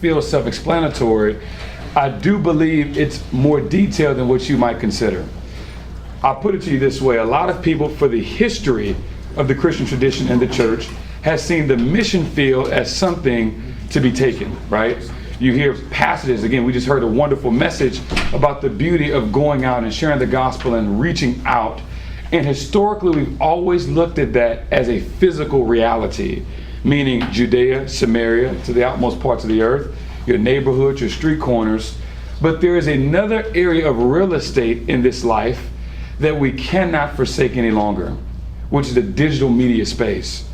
feel self-explanatory, I do believe it's more detailed than what you might consider. I'll put it to you this way. A lot of people, for the history of the Christian tradition and the church, has seen the mission field as something to be taken, right? You hear passages, again, we just heard a wonderful message about the beauty of going out and sharing the gospel and reaching out. And historically, we've always looked at that as a physical reality, meaning Judea, Samaria, to the outmost parts of the earth, your neighborhoods, your street corners. But there is another area of real estate in this life that we cannot forsake any longer, which is the digital media space.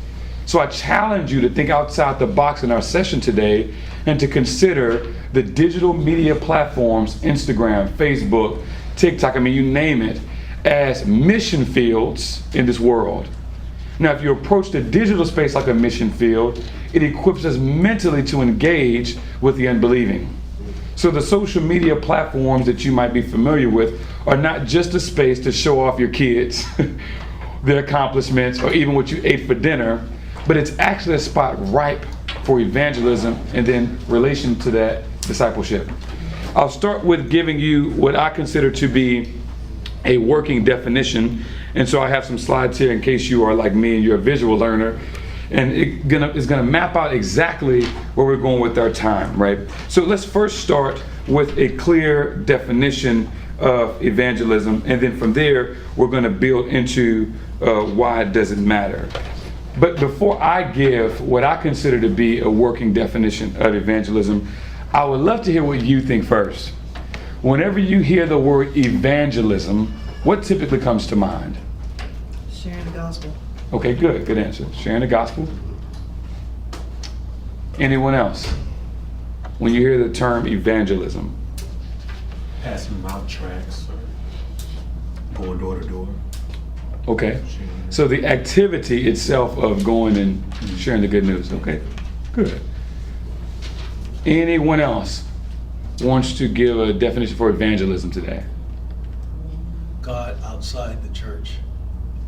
So I challenge you to think outside the box in our session today and to consider the digital media platforms, Instagram, Facebook, TikTok, I mean, you name it, as mission fields in this world. Now, if you approach the digital space like a mission field, it equips us mentally to engage with the unbelieving. So the social media platforms that you might be familiar with are not just a space to show off your kids, their accomplishments, or even what you ate for dinner, but it's actually a spot ripe for evangelism and then relation to that, discipleship. I'll start with giving you what I consider to be a working definition. And so I have some slides here in case you are like me and you're a visual learner. And it's gonna map out exactly where we're going with our time, right? So let's first start with a clear definition of evangelism. And then from there, we're gonna build into why it doesn't matter. But before I give what I consider to be a working definition of evangelism, I would love to hear what you think first. Whenever you hear the word evangelism, what typically comes to mind? Sharing the gospel. Okay, good answer. Sharing the gospel. Anyone else? When you hear the term evangelism? Passing out tracts or going door to door. Okay. So the activity itself of going and sharing the good news. Okay, good. Anyone else wants to give a definition for evangelism today? God outside the church.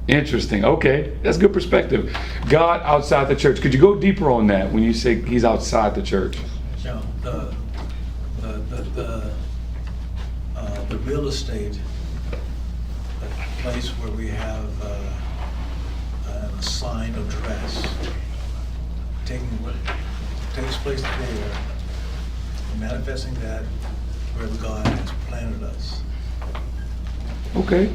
Interesting. Okay, that's good perspective. God outside the church. Could you go deeper on that when you say he's outside the church? You know, the real estate, the place where we have an assigned address, taking what takes place there, manifesting that where God has planted us. Okay.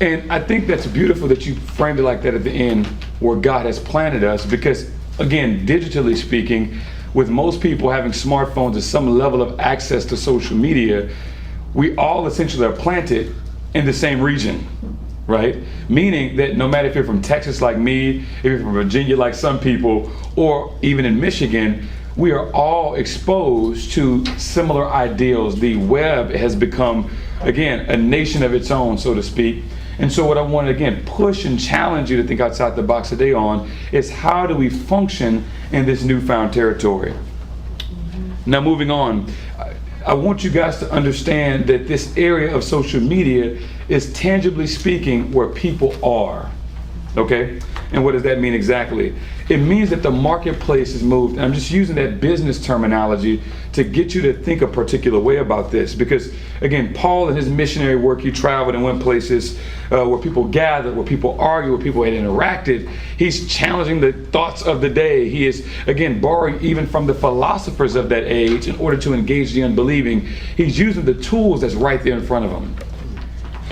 And I think that's beautiful that you framed it like that at the end, where God has planted us, because again, digitally speaking, with most people having smartphones and some level of access to social media, we all essentially are planted in the same region, right? Meaning that no matter if you're from Texas like me, if you're from Virginia like some people, or even in Michigan, we are all exposed to similar ideals. The web has become, again, a nation of its own, so to speak. And so what I want to, again, push and challenge you to think outside the box today on is how do we function in this newfound territory? Now, moving on, I want you guys to understand that this area of social media is, tangibly speaking, where people are. Okay? And what does that mean exactly? It means that the marketplace has moved. And I'm just using that business terminology to get you to think a particular way about this. Because, again, Paul in his missionary work, he traveled and went places where people gathered, where people argued, where people had interacted. He's challenging the thoughts of the day. He is, again, borrowing even from the philosophers of that age in order to engage the unbelieving. He's using the tools that's right there in front of him.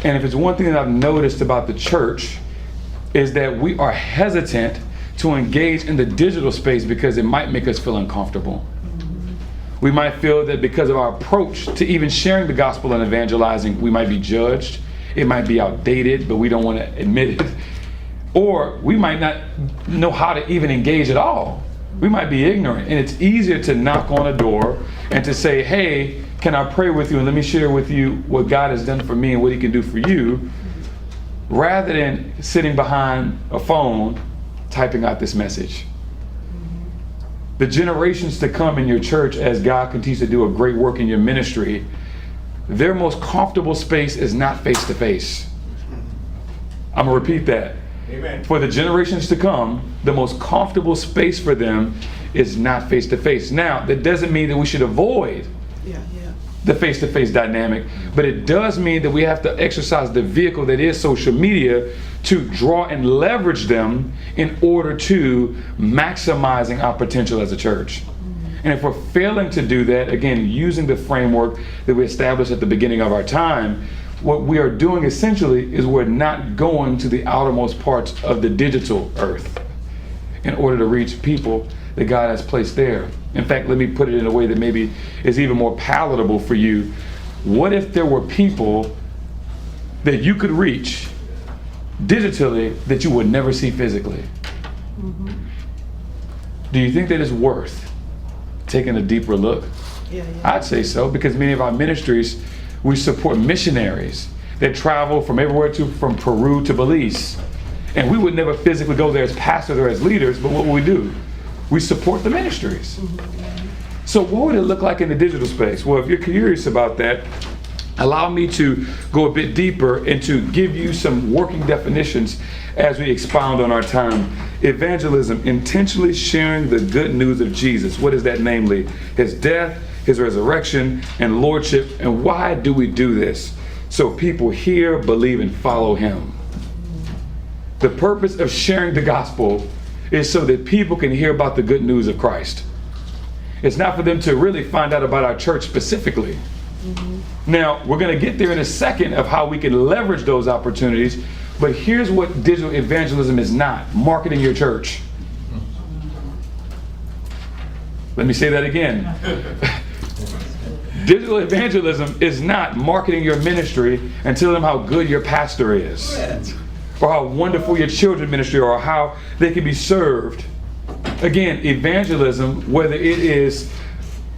And if it's one thing that I've noticed about the church, is that we are hesitant to engage in the digital space because it might make us feel uncomfortable. We might feel that because of our approach to even sharing the gospel and evangelizing, we might be judged. It might be outdated, but we don't want to admit it. Or we might not know how to even engage at all. We might be ignorant, and it's easier to knock on a door and to say, hey, can I pray with you and let me share with you what God has done for me and what he can do for you, rather than sitting behind a phone typing out this message. The generations to come in your church, as God continues to do a great work in your ministry, their most comfortable space is not face-to-face. I'm going to repeat that. Amen. For the generations to come, the most comfortable space for them is not face-to-face. Now, that doesn't mean that we should avoid Yeah. the face-to-face dynamic, but it does mean that we have to exercise the vehicle that is social media to draw and leverage them in order to maximizing our potential as a church. And if we're failing to do that, again, using the framework that we established at the beginning of our time, what we are doing essentially is we're not going to the outermost parts of the digital earth in order to reach people that God has placed there. In fact, let me put it in a way that maybe is even more palatable for you. What if there were people that you could reach digitally that you would never see physically? Do you think that it's worth taking a deeper look? Yeah. I'd say so, because many of our ministries, we support missionaries that travel from everywhere from Peru to Belize. And we would never physically go there as pastors or as leaders, but what would we do? We support the ministries. So what would it look like in the digital space? Well, if you're curious about that, allow me to go a bit deeper and to give you some working definitions as we expound on our time. Evangelism, intentionally sharing the good news of Jesus. What is that namely? His death, his resurrection, and lordship. And why do we do this? So people hear, believe, and follow him. The purpose of sharing the gospel is so that people can hear about the good news of Christ. It's not for them to really find out about our church specifically. Now, we're going to get there in a second of how we can leverage those opportunities, but here's what digital evangelism is not: marketing your church. Let me say that again. Digital evangelism is not marketing your ministry and telling them how good your pastor is, or how wonderful your children's ministry, or how they can be served. Again, evangelism, whether it is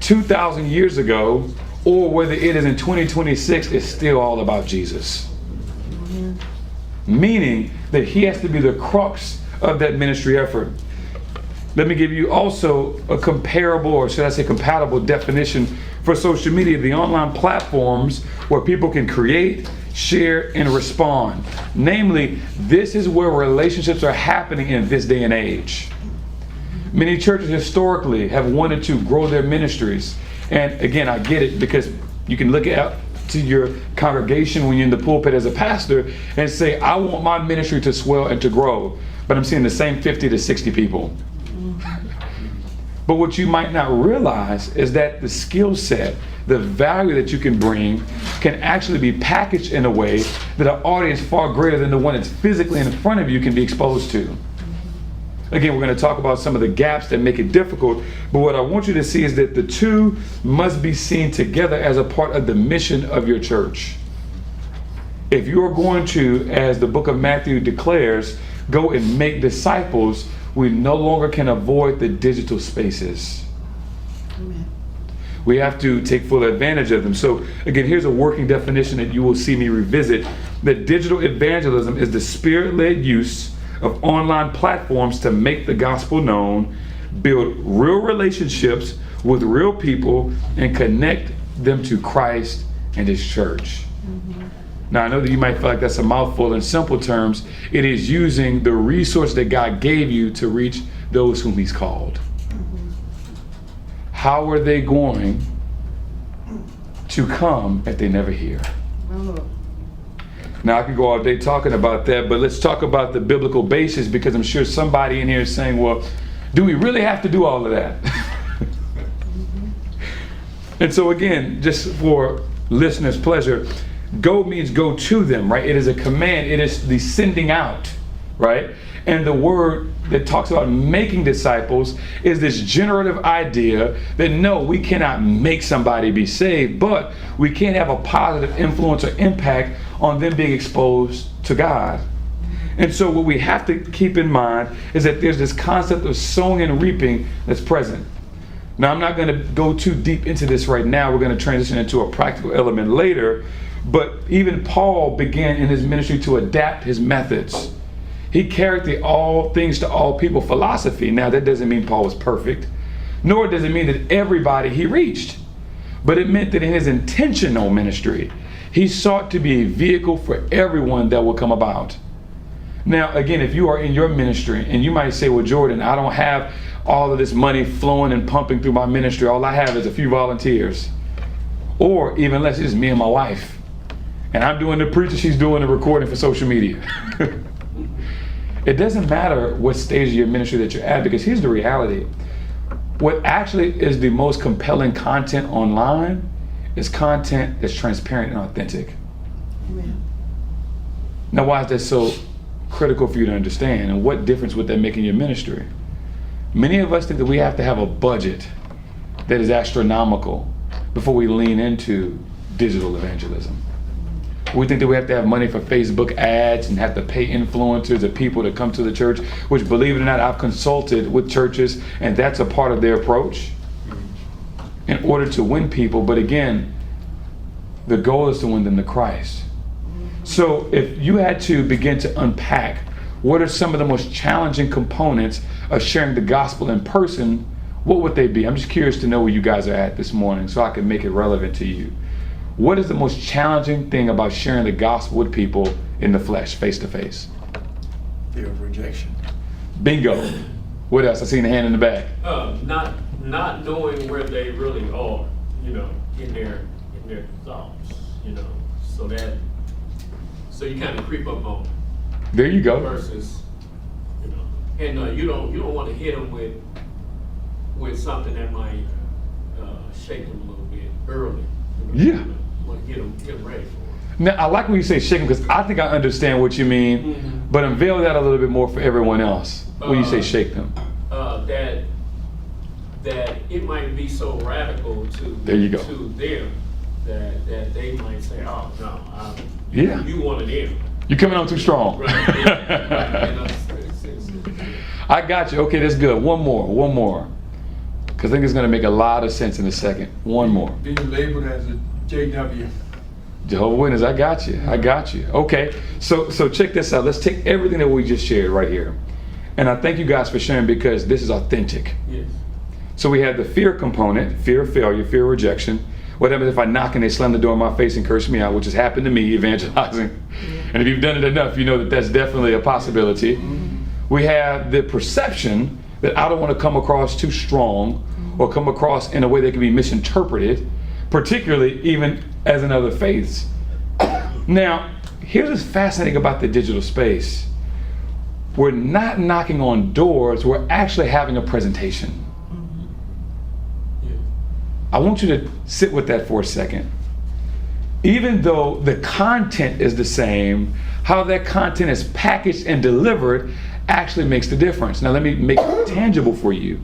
2,000 years ago or whether it is in 2026, is still all about Jesus. Meaning that he has to be the crux of that ministry effort. Let me give you also a comparable, or should I say compatible, definition for social media: the online platforms where people can create, share, and respond. Namely, this is where relationships are happening in this day and age. Many churches historically have wanted to grow their ministries. And again, I get it, because you can look out to your congregation when you're in the pulpit as a pastor and say, I want my ministry to swell and to grow. But I'm seeing the same 50 to 60 people. But what you might not realize is that the skill set, the value that you can bring, can actually be packaged in a way that an audience far greater than the one that's physically in front of you can be exposed to. Again, we're going to talk about some of the gaps that make it difficult, but what I want you to see is that the two must be seen together as a part of the mission of your church. If you're going to, as the book of Matthew declares, go and make disciples, we no longer can avoid the digital spaces. Amen. We have to take full advantage of them. So again, here's a working definition that you will see me revisit: that digital evangelism is the spirit-led use of online platforms to make the gospel known, build real relationships with real people, and connect them to Christ and his church. Now, I know that you might feel like that's a mouthful. In simple terms, it is using the resource that God gave you to reach those whom he's called. How are they going to come if they never hear? Oh. Now, I could go all day talking about that, but let's talk about the biblical basis, because I'm sure somebody in here is saying, well, do we really have to do all of that? And so again, just for listeners' pleasure, go means go to them, right? It is a command. It is the sending out, right? And the word that talks about making disciples is this generative idea that no, we cannot make somebody be saved, but we can have a positive influence or impact on them being exposed to God. And so what we have to keep in mind is that there's this concept of sowing and reaping that's present. Now, I'm not going to go too deep into this right now. We're going to transition into a practical element later. But even Paul began in his ministry to adapt his methods. He carried the all things to all people philosophy. Now, that doesn't mean Paul was perfect, nor does it mean that everybody he reached. But it meant that in his intentional ministry, he sought to be a vehicle for everyone that will come about. Now, again, if you are in your ministry and you might say, well, Jordan, I don't have all of this money flowing and pumping through my ministry. All I have is a few volunteers. Or even less, it's just me and my wife. And I'm doing the preaching, she's doing the recording for social media. It doesn't matter what stage of your ministry that you're at, because here's the reality. What actually is the most compelling content online is content that's transparent and authentic. Amen. Now, why is that so critical for you to understand, and what difference would that make in your ministry? Many of us think that we have to have a budget that is astronomical before we lean into digital evangelism. We think that we have to have money for Facebook ads and have to pay influencers or people to come to the church, which, believe it or not, I've consulted with churches, and that's a part of their approach in order to win people. But again, the goal is to win them to Christ. So if you had to begin to unpack what are some of the most challenging components of sharing the gospel in person, what would they be? I'm just curious to know where you guys are at this morning so I can make it relevant to you. What is the most challenging thing about sharing the gospel with people in the flesh, face to face? Fear of rejection. Bingo. What else? I seen a hand in the back. Not knowing where they really are, in their thoughts, so you kind of creep up on them. There you go. Versus, and you don't want to hit them with something that might shake them a little bit early. Yeah. You want to get them ready for it. Now, I like when you say shaking, because I think I understand what you mean, Mm-hmm. but unveil that a little bit more for everyone else when you say shake them. That it might be so radical to There you go. to them that they might say, oh no, Yeah. you wanted in. You're coming on too strong. Right. Yeah. Right. I got you. Okay, that's good. One more. Because I think it's going to make a lot of sense in a second. One more. Being labeled as a JW. Jehovah's Witness, I got you. Okay, so check this out. Let's take everything that we just shared right here. And I thank you guys for sharing, because this is authentic. Yes. So we have the fear component, fear of failure, fear of rejection. What happens if I knock and they slam the door in my face and curse me out, which has happened to me evangelizing. And if you've done it enough, you know that that's definitely a possibility. We have the perception that I don't want to come across too strong or come across in a way that can be misinterpreted, particularly even as in other faiths. Now, here's what's fascinating about the digital space. We're not knocking on doors, we're actually having a presentation. Yeah. I want you to sit with that for a second. Even though the content is the same, how that content is packaged and delivered actually makes the difference. Now let me make it tangible for you.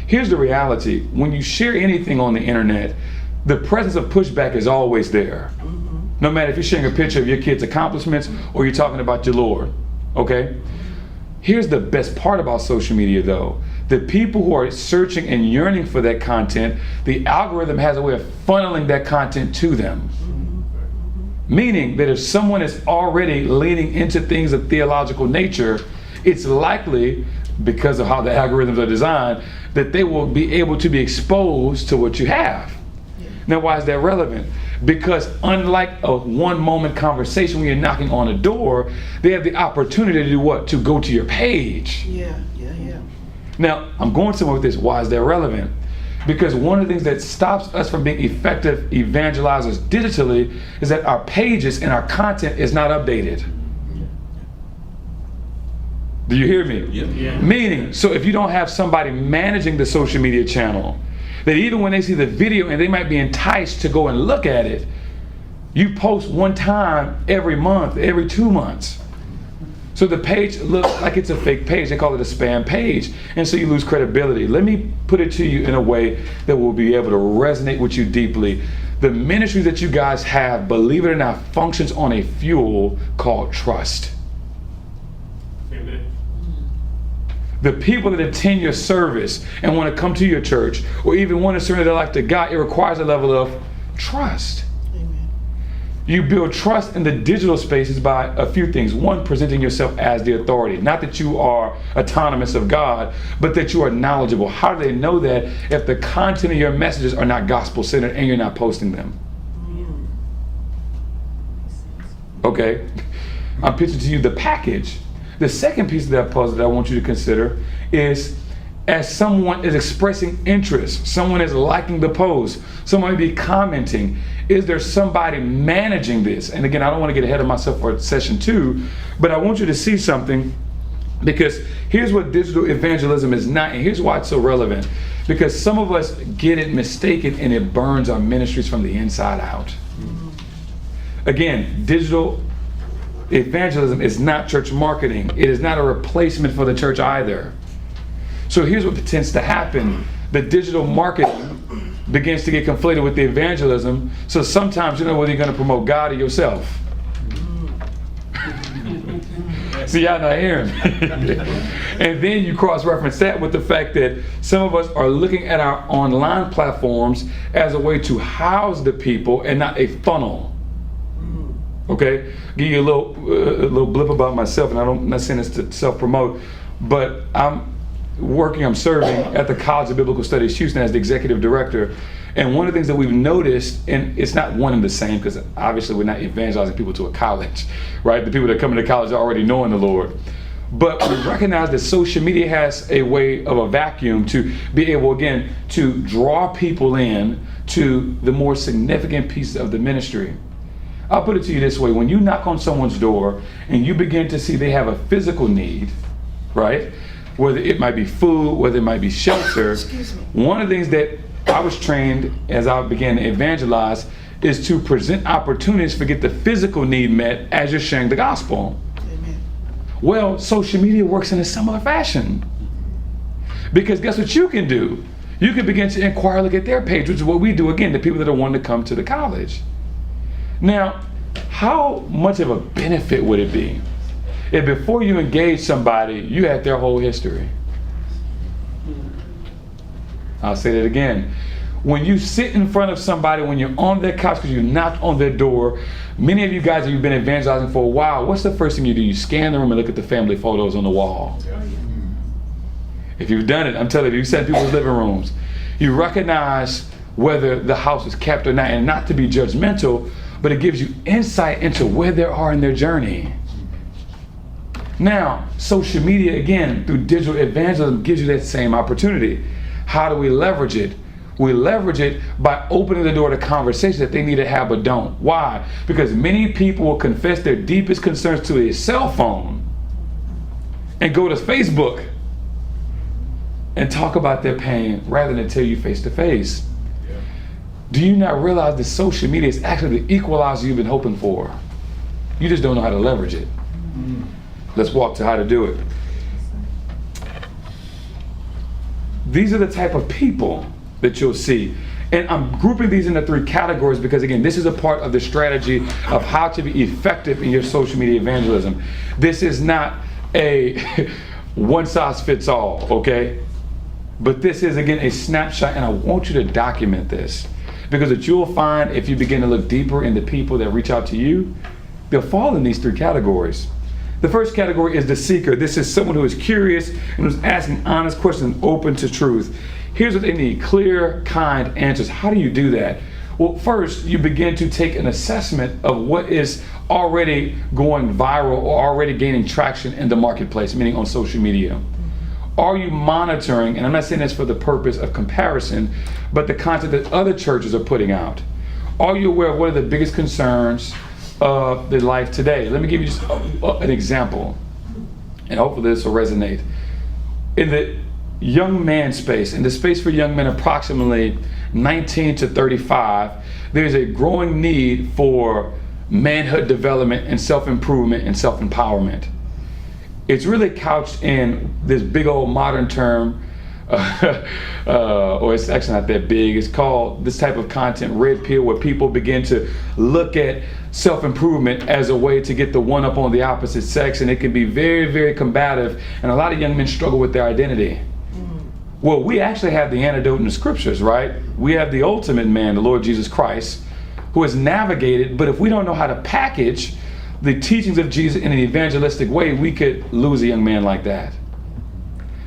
Here's the reality. When you share anything on the internet, the presence of pushback is always there. No matter if you're sharing a picture of your kids' accomplishments or you're talking about your Lord, okay? Here's the best part about social media though. The people who are searching and yearning for that content, the algorithm has a way of funneling that content to them. Meaning that if someone is already leaning into things of theological nature, it's likely, because of how the algorithms are designed, that they will be able to be exposed to what you have. Now, why is that relevant? Because unlike a one-moment conversation when you're knocking on a door, they have the opportunity to do what? To go to your page. Yeah. Now, I'm going somewhere with this. Why is that relevant? Because one of the things that stops us from being effective evangelizers digitally is that our pages and our content is not updated. Do you hear me? Yeah. Meaning, so if you don't have somebody managing the social media channel, that even when they see the video and they might be enticed to go and look at it, you post one time every month, every 2 months. So the page looks like it's a fake page. They call it a spam page. And so you lose credibility. Let me put it to you in a way that will be able to resonate with you deeply. The ministry that you guys have, believe it or not, functions on a fuel called trust. Amen. The people that attend your service and want to come to your church or even want to surrender their life to God, it requires a level of trust. Amen. You build trust in the digital spaces by a few things. One, presenting yourself as the authority. Not that you are autonomous of God, but that you are knowledgeable. How do they know that if the content of your messages are not gospel-centered and you're not posting them? Okay, I'm pitching to you the package. The second piece of that puzzle that I want you to consider is as someone is expressing interest, someone is liking the post, someone may be commenting, is there somebody managing this? And again, I don't want to get ahead of myself for session 2, but I want you to see something, because here's what digital evangelism is not, and here's why it's so relevant. Because some of us get it mistaken and it burns our ministries from the inside out. Again, digital evangelism is not church marketing. It is not a replacement for the church either. So here's what tends to happen. The digital marketing begins to get conflated with the evangelism. So sometimes you know whether you're going to promote God or yourself. See, y'all not hearing me. And then you cross-reference that with the fact that some of us are looking at our online platforms as a way to house the people and not a funnel. Okay? Give you a little blip about myself, and I'm not saying this to self-promote, but I'm serving at the College of Biblical Studies Houston as the executive director. And one of the things that we've noticed, and it's not one and the same, because obviously we're not evangelizing people to a college, right? The people that come into college are already knowing the Lord. But we recognize that social media has a way of a vacuum to be able, again, to draw people in to the more significant pieces of the ministry. I'll put it to you this way. When you knock on someone's door and you begin to see they have a physical need, right? Whether it might be food, whether it might be shelter. One of the things that I was trained as I began to evangelize is to present opportunities to get the physical need met as you're sharing the gospel. Amen. Well, social media works in a similar fashion. Because guess what you can do? You can begin to inquire, look at their page, which is what we do, again, the people that are wanting to come to the college. Now, how much of a benefit would it be if before you engage somebody, you had their whole history? I'll say that again. When you sit in front of somebody, when you're on their couch because you knocked on their door, many of you guys, you've been evangelizing for a while, what's the first thing you do? You scan the room and look at the family photos on the wall. If you've done it, I'm telling you, you sat in people's living rooms. You recognize whether the house is kept or not, and not to be judgmental, but it gives you insight into where they are in their journey. Now, social media, again, through digital evangelism, gives you that same opportunity. How do we leverage it? We leverage it by opening the door to conversations that they need to have but don't. Why? Because many people will confess their deepest concerns to a cell phone and go to Facebook and talk about their pain rather than tell you face to face. Do you not realize that social media is actually the equalizer you've been hoping for? You just don't know how to leverage it. Let's walk to how to do it. These are the type of people that you'll see. And I'm grouping these into 3 categories because, again, this is a part of the strategy of how to be effective in your social media evangelism. This is not a one size fits all, okay? But this is, again, a snapshot, and I want you to document this. Because what you'll find if you begin to look deeper into people that reach out to you, they'll fall in these 3 categories. The first category is the seeker. This is someone who is curious and who's asking honest questions and open to truth. Here's what they need: clear, kind answers. How do you do that? Well, first, you begin to take an assessment of what is already going viral or already gaining traction in the marketplace, meaning on social media. Are you monitoring, and I'm not saying this for the purpose of comparison, but the content that other churches are putting out? Are you aware of what are the biggest concerns of the life today? Let me give you just an example, and hopefully this will resonate. In the young man space, in the space for young men approximately 19 to 35, there's a growing need for manhood development and self-improvement and self-empowerment. It's really couched in this big old modern term, or it's actually not that big. It's called, this type of content, red pill, where people begin to look at self-improvement as a way to get the one up on the opposite sex, and it can be very, very combative, and a lot of young men struggle with their identity. Well, we actually have the antidote in the scriptures, right? We have the ultimate man, the Lord Jesus Christ, who has navigated, but if we don't know how to package the teachings of Jesus in an evangelistic way, we could lose a young man like that.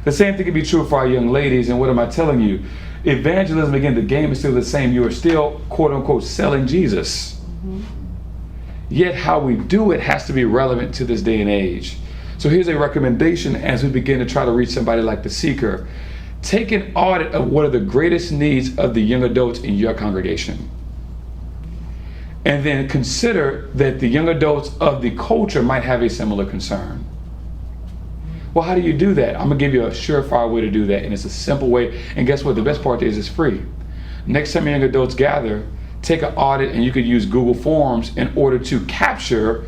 The same thing can be true for our young ladies, and what am I telling you? Evangelism, again, the game is still the same. You are still, quote unquote, selling Jesus. Yet how we do it has to be relevant to this day and age. So here's a recommendation as we begin to try to reach somebody like the seeker. take an audit of what are the greatest needs of the young adults in your congregation. And then consider that the young adults of the culture might have a similar concern. Well, how do you do that? I'm gonna give you a surefire way to do that, and it's a simple way. And guess what? The best part is it's free. Next time young adults gather, take an audit, and you could use Google Forms in order to capture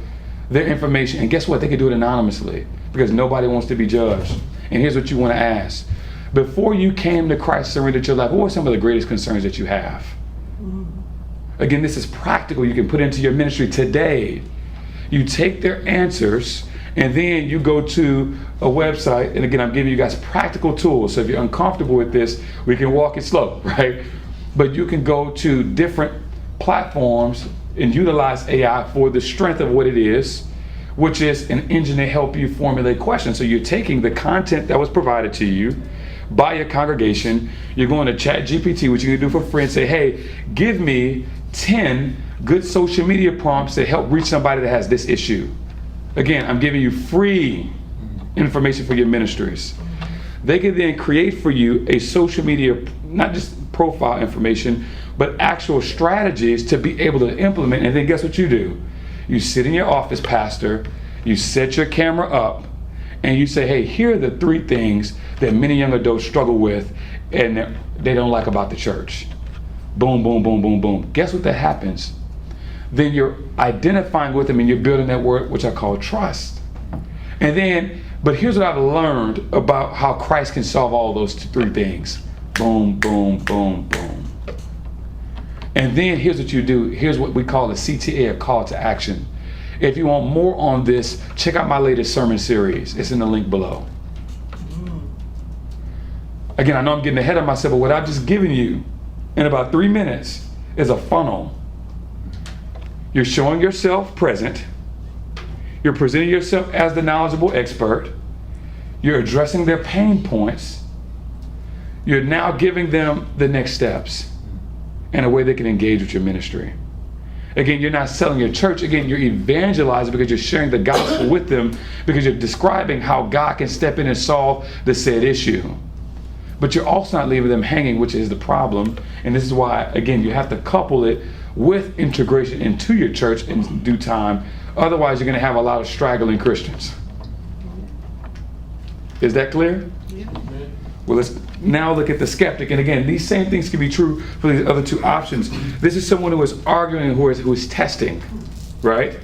their information. And guess what? They can do it anonymously because nobody wants to be judged. And here's what you want to ask. Before you came to Christ, surrendered your life, what were some of the greatest concerns that you have? Again, this is practical. You can put into your ministry today. You take their answers, and then you go to a website. And again, I'm giving you guys practical tools. So if you're uncomfortable with this, we can walk it slow, right? But you can go to different platforms and utilize AI for the strength of what it is, which is an engine to help you formulate questions. So you're taking the content that was provided to you by your congregation, you're going to ChatGPT, which you can do for free, and say, hey, give me 10 good social media prompts to help reach somebody that has this issue. Again, I'm giving you free information for your ministries. They can then create for you a social media, not just profile information, but actual strategies to be able to implement. And then guess what you do? You sit in your office, pastor, you set your camera up, and you say, hey, here are the 3 things that many young adults struggle with and they don't like about the church. Boom, boom, boom, boom, boom. Guess what that happens? Then you're identifying with them and you're building that word, which I call trust. And then, but here's what I've learned about how Christ can solve all those 3 things. Boom, boom, boom, boom. And then here's what you do. Here's what we call a CTA, a call to action. If you want more on this, check out my latest sermon series. It's in the link below. Again, I know I'm getting ahead of myself, but what I've just given you in about 3 minutes is a funnel. You're showing yourself present. You're presenting yourself as the knowledgeable expert. You're addressing their pain points. You're now giving them the next steps and a way they can engage with your ministry. Again, you're not selling your church. Again, you're evangelizing because you're sharing the gospel with them, because you're describing how God can step in and solve the said issue. But you're also not leaving them hanging, which is the problem. And this is why, again, you have to couple it with integration into your church in due time. Otherwise, you're going to have a lot of straggling Christians. Is that clear? Yeah. Well, let's now look at the skeptic. And again, these same things can be true for these other 2 options. This is someone who is arguing, who is testing, right?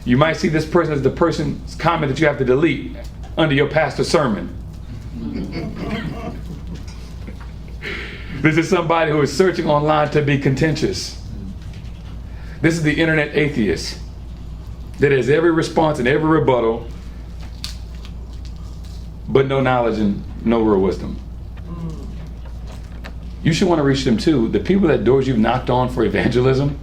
You might see this person as the person's comment that you have to delete under your pastor's sermon. This is somebody who is searching online to be contentious. This is the internet atheist that has every response and every rebuttal, but no knowledge and no real wisdom. You should want to reach them too. The people that doors you've knocked on for evangelism,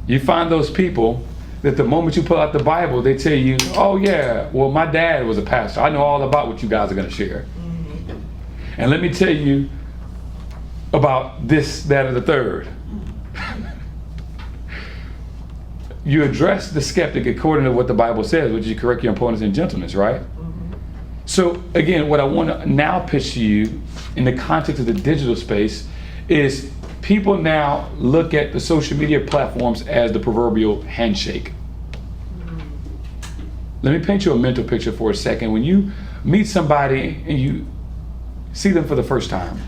you find those people that the moment you pull out the Bible, they tell you, oh yeah, well my dad was a pastor. I know all about what you guys are going to share. And let me tell you about this, that, or the third. You address the skeptic according to what the Bible says, which is you correct your opponents in gentleness, right? So again, what I want to now pitch to you in the context of the digital space is people now look at the social media platforms as the proverbial handshake. Let me paint you a mental picture for a second. When you meet somebody and you see them for the first time,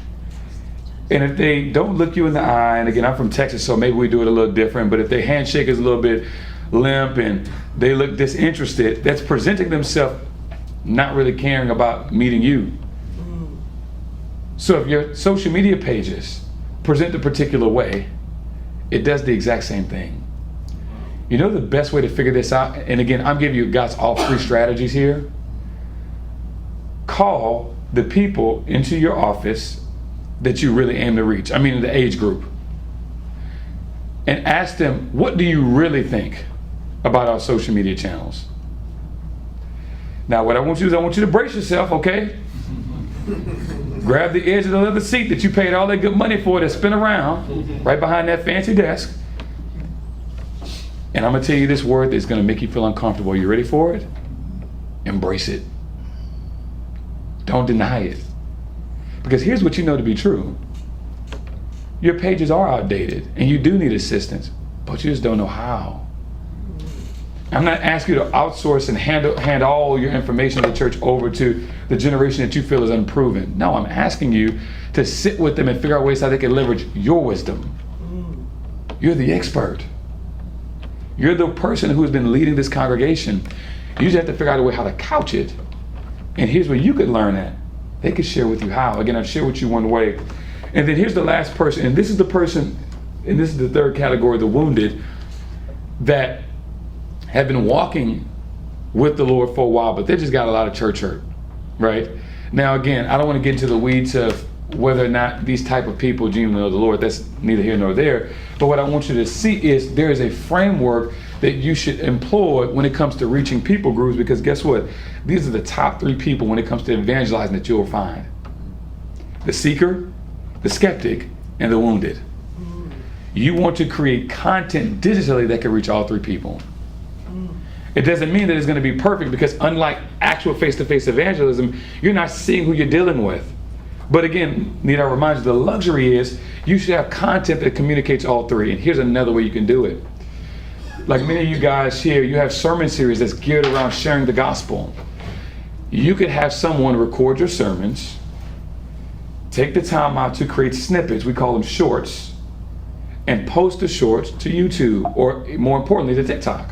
and if they don't look you in the eye, and again, I'm from Texas, so maybe we do it a little different, but if their handshake is a little bit limp and they look disinterested, that's presenting themselves not really caring about meeting you. So if your social media pages present a particular way, it does the exact same thing. You know the best way to figure this out, and again, I'm giving you guys all 3 strategies here. Call the people into your office that you really aim to reach. I mean the age group. And ask them, what do you really think about our social media channels? Now what I want you to do is I want you to brace yourself, okay? Grab the edge of the leather seat that you paid all that good money for to spin around right behind that fancy desk. And I'm going to tell you this word that's going to make you feel uncomfortable. Are you ready for it? Embrace it. Don't deny it. Because here's what you know to be true. Your pages are outdated and you do need assistance, but you just don't know how. I'm not asking you to outsource and hand all your information of the church over to the generation that you feel is unproven. No, I'm asking you to sit with them and figure out ways how they can leverage your wisdom. You're the expert. You're the person who's been leading this congregation. You just have to figure out a way how to couch it. And here's where you could learn that. They could share with you how. Again, I've shared with you one way. And then here's the last person, and this is the person, and this is the third category, the wounded, that have been walking with the Lord for a while, but they just got a lot of church hurt, right? Now, again, I don't want to get into the weeds of whether or not these type of people genuinely know the Lord. That's neither here nor there. But what I want you to see is there is a framework that you should employ when it comes to reaching people groups, because guess what? These are the top 3 people when it comes to evangelizing that you'll find. The seeker, the skeptic, and the wounded. You want to create content digitally that can reach all 3 people. It doesn't mean that it's going to be perfect, because unlike actual face-to-face evangelism, you're not seeing who you're dealing with. But again, need I remind you, the luxury is you should have content that communicates all 3. And here's another way you can do it. Like many of you guys here, you have sermon series that's geared around sharing the gospel. You could have someone record your sermons, take the time out to create snippets, we call them shorts, and post the shorts to YouTube, or more importantly, to TikTok,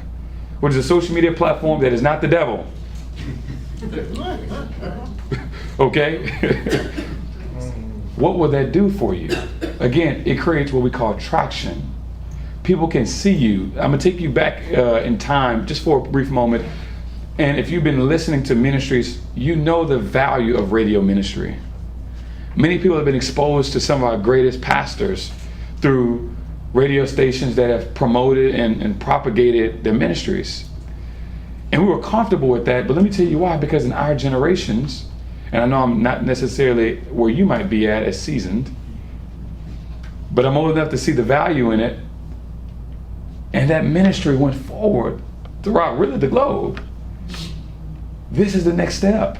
which is a social media platform that is not the devil. Okay? What will that do for you? Again, it creates what we call traction. People can see you. I'm going to take you back in time just for a brief moment. And if you've been listening to ministries, you know the value of radio ministry. Many people have been exposed to some of our greatest pastors through radio stations that have promoted and propagated their ministries. And we were comfortable with that, but let me tell you why. Because in our generations, and I know I'm not necessarily where you might be at as seasoned, but I'm old enough to see the value in it. And that ministry went forward throughout really the globe. This is the next step.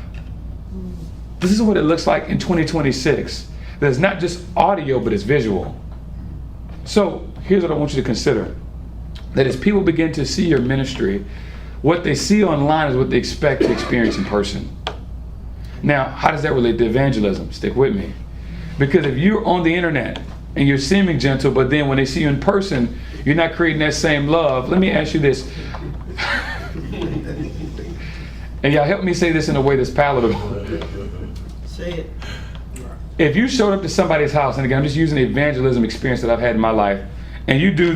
This is what it looks like in 2026. There's not just audio, but it's visual. So here's what I want you to consider. That as people begin to see your ministry, what they see online is what they expect to experience in person. Now, how does that relate to evangelism? Stick with me. Because if you're on the internet and you're seeming gentle, but then when they see you in person, you're not creating that same love. Let me ask you this. And y'all help me say this in a way that's palatable. Say it. If you showed up to somebody's house, and again, I'm just using the evangelism experience that I've had in my life, and you do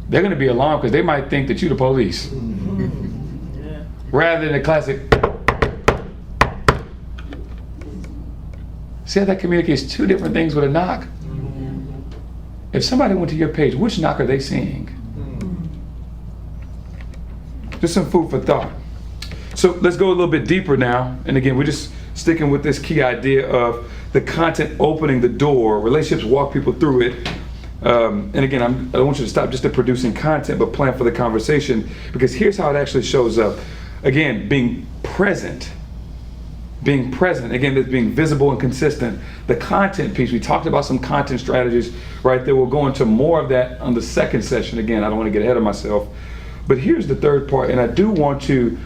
they're going to be alarmed because they might think that you're the police. Yeah. Rather than the classic. See how that communicates 2 different things with a knock? If somebody went to your page, which knock are they seeing? Just some food for thought. So let's go a little bit deeper now. And again, we're just sticking with this key idea of the content opening the door. Relationships walk people through it. And again, I don't want you to stop just at producing content, but plan for the conversation, because here's how it actually shows up. Again, being present. Being present, again, that's being visible and consistent. The content piece, we talked about some content strategies right there. We'll go into more of that on the second session. Again, I don't want to get ahead of myself. But here's the third part, and I do want to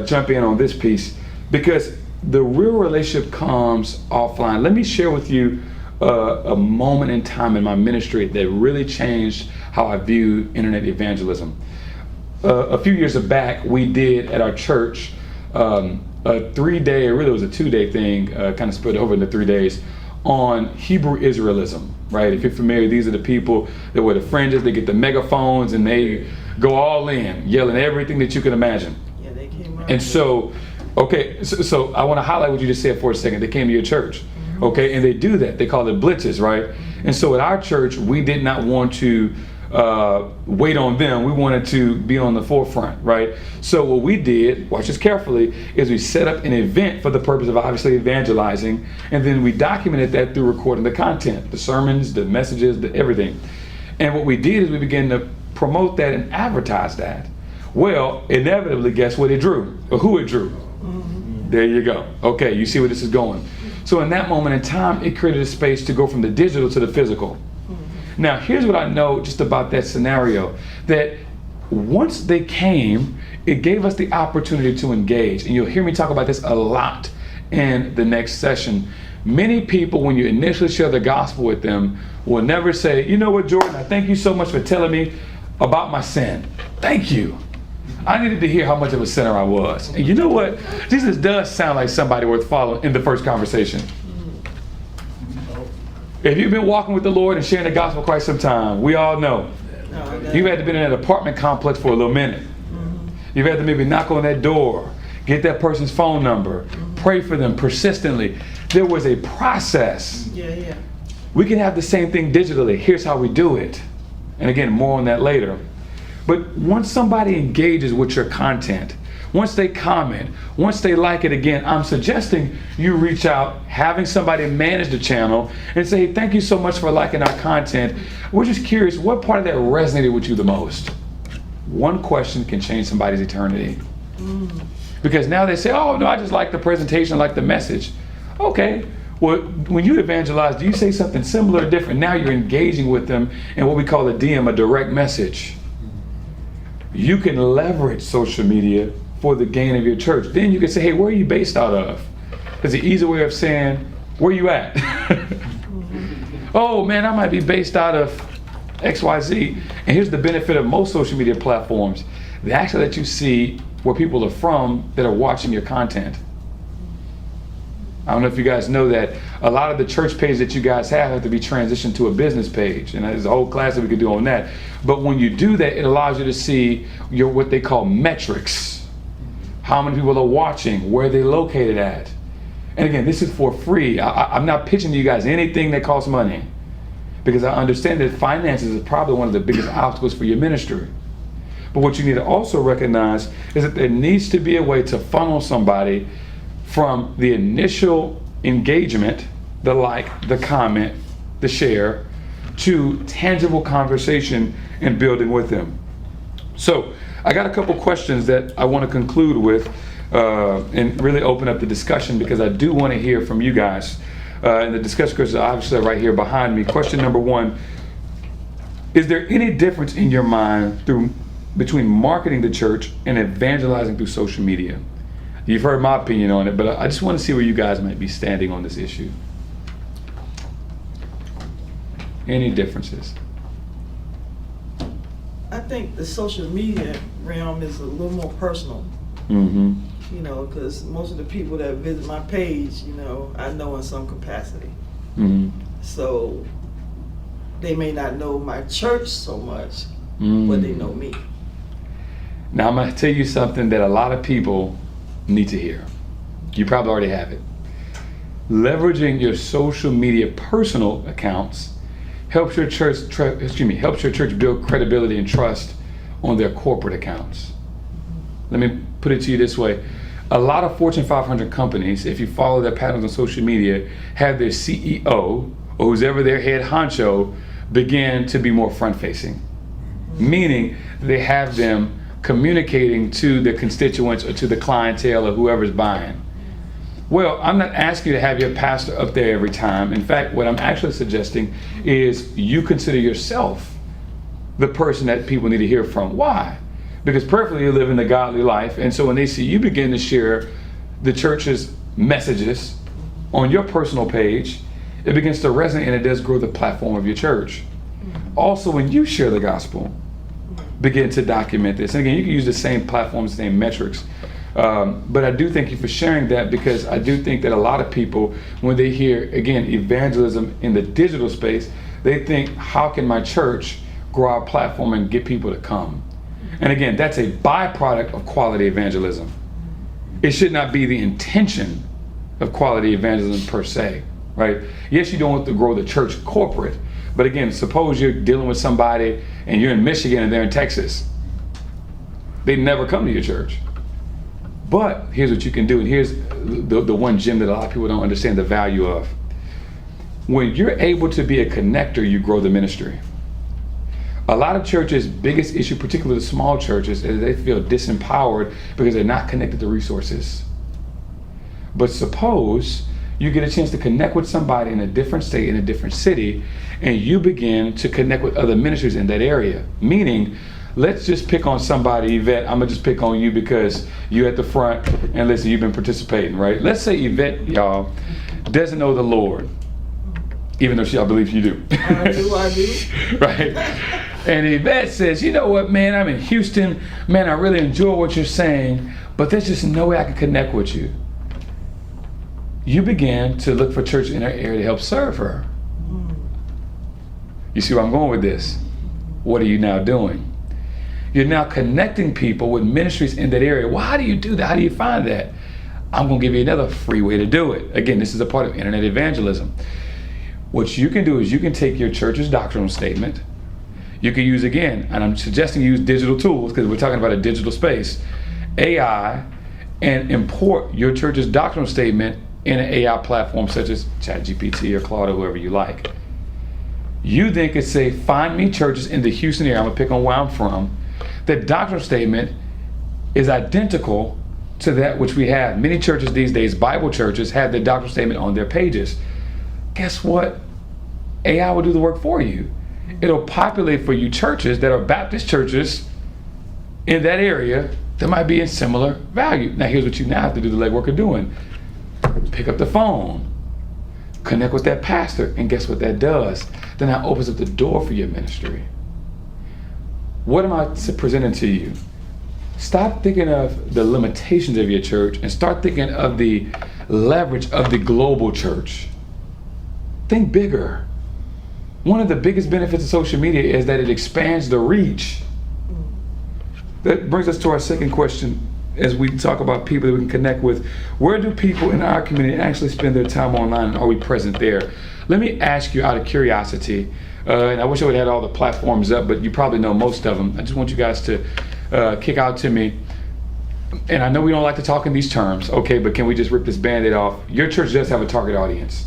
jump in on this piece, because the real relationship comes offline. Let me share with you a moment in time in my ministry that really changed how I view internet evangelism. A few years back, we did at our church a 3-day, really it was a 2-day thing, kind of split over into 3 days, on Hebrew Israelism, right? If you're familiar, these are the people that wear the fringes, they get the megaphones, and they go all in, yelling everything that you can imagine. Yeah, they came out. And so, okay, so I want to highlight what you just said for a second. They came to your church, okay, and they do that. They call it blitzes, right? And so at our church, we did not want to wait on them. We wanted to be on the forefront, right? So what we did, watch this carefully, is we set up an event for the purpose of obviously evangelizing, and then we documented that through recording the content, the sermons, the messages, the everything. And what we did is we began to promote that and advertise that. Well, inevitably, guess what it drew, or who it drew? There you go. Okay, you see where this is going. So in that moment in time, it created a space to go from the digital to the physical. Now, here's what I know just about that scenario, that once they came, it gave us the opportunity to engage. And you'll hear me talk about this a lot in the next session. Many people, when you initially share the gospel with them, will never say, you know what, Jordan, I thank you so much for telling me about my sin. Thank you. I needed to hear how much of a sinner I was. And you know what? Jesus does sound like somebody worth following in the first conversation. If you've been walking with the Lord and sharing the gospel quite some time, we all know you've had to be in an apartment complex for a little minute. You've had to maybe knock on that door, get that person's phone number, pray for them persistently. There was a process. Yeah. We can have the same thing digitally. Here's how we do it. And again, more on that later. But once somebody engages with your content, once they comment, once they like it again, I'm suggesting you reach out, having somebody manage the channel and say, hey, thank you so much for liking our content. We're just curious, what part of that resonated with you the most? One question can change somebody's eternity. Because now they say, oh, no, I just like the presentation, I like the message. Okay, well, when you evangelize, do you say something similar or different? Now you're engaging with them in what we call a DM, a direct message. You can leverage social media for the gain of your church. Then you can say, hey, where are you based out of? It's an easy way of saying, where you at? Oh man, I might be based out of XYZ. And here's the benefit of most social media platforms. They actually let you see where people are from that are watching your content. I don't know if you guys know that a lot of the church pages that you guys have to be transitioned to a business page, and there's a whole class that we could do on that. But when you do that, it allows you to see your what they call metrics. How many people are watching, where they're located at. And again, this is for free. I'm not pitching to you guys anything that costs money, because I understand that finances is probably one of the biggest obstacles for your ministry. But what you need to also recognize is that there needs to be a way to funnel somebody from the initial engagement, the like, the comment, the share, to tangible conversation and building with them. So I got a couple questions that I want to conclude with and really open up the discussion, because I do want to hear from you guys. And the discussion questions are obviously right here behind me. Question number one, is there any difference in your mind between marketing the church and evangelizing through social media? You've heard my opinion on it, but I just want to see where you guys might be standing on this issue. Any differences? I think the social media realm is a little more personal. Mm-hmm. You know, because most of the people that visit my page, you know, I know in some capacity. Mm-hmm. So they may not know my church so much, Mm-hmm. but they know me. Now I'm going to tell you something that a lot of people need to hear. You probably already have it. Leveraging your social media personal accounts helps your church build credibility and trust on their corporate accounts. Let me put it to you this way. A lot of Fortune 500 companies, if you follow their patterns on social media, have their CEO or who's ever their head honcho begin to be more front-facing. Meaning they have them communicating to the constituents or to the clientele or whoever's buying. Well, I'm not asking you to have your pastor up there every time. In fact, what I'm actually suggesting is you consider yourself the person that people need to hear from. Why? Because perfectly you live in the godly life, and so when they see you begin to share the church's messages on your personal page, it begins to resonate and it does grow the platform of your church. Also, when you share the gospel, begin to document this. And again, you can use the same platforms, same metrics. But I do thank you for sharing that, because I do think that a lot of people, when they hear, again, evangelism in the digital space, they think, how can my church grow our platform and get people to come? And again, that's a byproduct of quality evangelism. It should not be the intention of quality evangelism per se, right? Yes, you don't want to grow the church corporate, but again, suppose you're dealing with somebody and you're in Michigan and they're in Texas. They never come to your church. But here's what you can do, and here's the one gem that a lot of people don't understand the value of. When you're able to be a connector, you grow the ministry. A lot of churches' biggest issue, particularly the small churches, is they feel disempowered because they're not connected to resources. But suppose you get a chance to connect with somebody in a different state, in a different city, and you begin to connect with other ministries in that area. Meaning, let's just pick on somebody, Yvette. I'm gonna just pick on you because you're at the front, and listen, you've been participating, right? Let's say Yvette, y'all, doesn't know the Lord, even though I believe you do. I do. Right? And Yvette says, you know what, man, I'm in Houston. Man, I really enjoy what you're saying, but there's just no way I can connect with you. You began to look for church in her area to help serve her. You see where I'm going with this? What are you now doing? You're now connecting people with ministries in that area. Well, how do you do that? How do you find that? I'm going to give you another free way to do it. Again, this is a part of internet evangelism. What you can do is you can take your church's doctrinal statement. You can use, again, and I'm suggesting you use digital tools because we're talking about a digital space, AI, and import your church's doctrinal statement in an AI platform such as ChatGPT or Claude or whoever you like. You then could say, find me churches in the Houston area, I'm gonna pick on where I'm from, the doctrinal statement is identical to that which we have. Many churches these days, Bible churches, have the doctrinal statement on their pages. Guess what? AI will do the work for you. It'll populate for you churches that are Baptist churches in that area that might be in similar value. Now here's what you now have to do the legwork of doing. Pick up the phone, connect with that pastor, and guess what that does? Then that opens up the door for your ministry. What am I presenting to you? Stop thinking of the limitations of your church and start thinking of the leverage of the global church. Think bigger. One of the biggest benefits of social media is that it expands the reach. That brings us to our second question as we talk about people that we can connect with. Where do people in our community actually spend their time online, and are we present there? Let me ask you out of curiosity, and I wish I would have had all the platforms up, but you probably know most of them. I just want you guys to kick out to me. And I know we don't like to talk in these terms, okay, but can we just rip this Band-Aid off? Your church does have a target audience.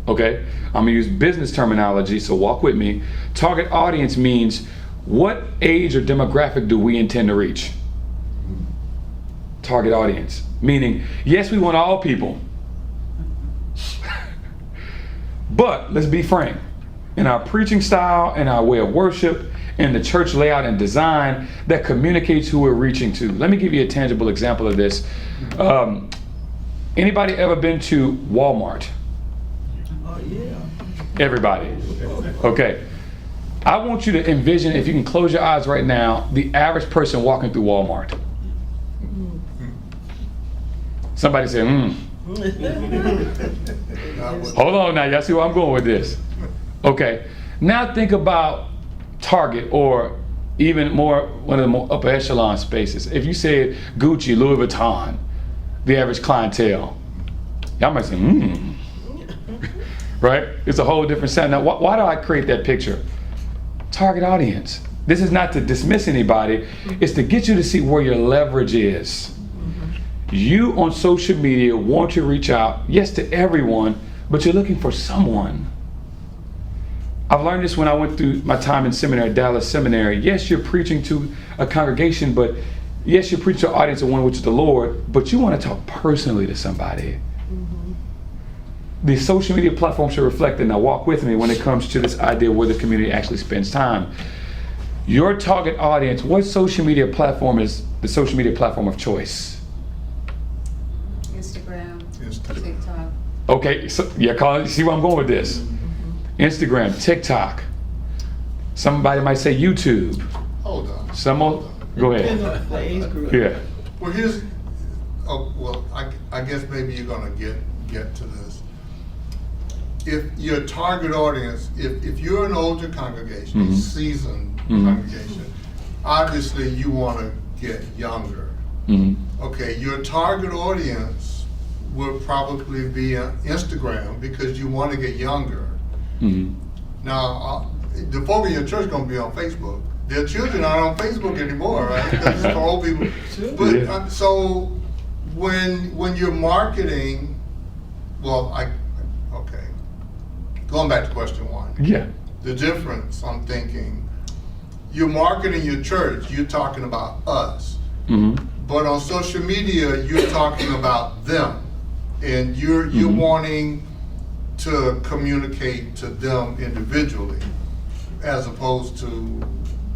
Okay, I'm gonna use business terminology, so walk with me. Target audience means what age or demographic do we intend to reach? Target audience, meaning, yes, we want all people. But let's be frank, in our preaching style and our way of worship and the church layout and design that communicates who we're reaching to. Let me give you a tangible example of this. Anybody ever been to Walmart? Oh, yeah. Everybody. Okay. I want you to envision, if you can close your eyes right now, the average person walking through Walmart. Somebody say, Hold on now, y'all see where I'm going with this. Okay. Now think about Target or even more, one of the more upper echelon spaces. If you said Gucci, Louis Vuitton, the average clientele, y'all might say, right? It's a whole different sound. Now, why do I create that picture? Target audience. This is not to dismiss anybody. It's to get you to see where your leverage is. You on social media want to reach out, yes, to everyone, but you're looking for someone. I've learned this when I went through my time in seminary, Dallas Seminary. Yes, you're preaching to a congregation, but yes, you preach to an audience of one, which is the Lord, but you want to talk personally to somebody. The social media platform should reflect it. Now walk with me when it comes to this idea where the community actually spends time. Your target audience, what social media platform is the social media platform of choice? Instagram. TikTok. Okay, so yeah, Colin, see where I'm going with this? Instagram, TikTok. Somebody might say YouTube. Hold on. Go Depends ahead. on the age group. Yeah. Well, I guess maybe you're gonna get to this. If your target audience, if you're an older congregation, seasoned congregation, obviously you wanna get younger. Okay, your target audience will probably be on Instagram because you wanna get younger. Now, the folk in your church gonna be on Facebook. Their children aren't on Facebook anymore, right? Because it's for old people. But so when you're marketing, okay. Going back to question one. Yeah. The difference, I'm thinking, you're marketing your church. You're talking about us. But on social media, you're talking about them, and you're wanting to communicate to them individually, as opposed to,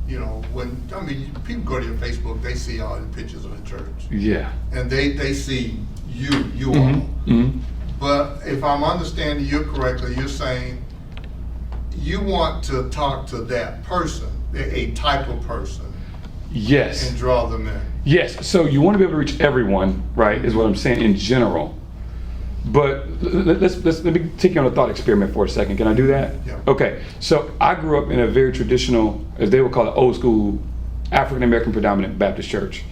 people go to your Facebook, they see all the pictures of the church. Yeah. And they see you all. But if I'm understanding you correctly, you're saying you want to talk to that person, a type of person, Yes. and draw them in. Yes. So you want to be able to reach everyone, right? Is what I'm saying in general. But let me take you on a thought experiment for a second. Can I do that? Yeah. Okay. So I grew up in a very traditional, as they would call it, old school, African American predominant Baptist church.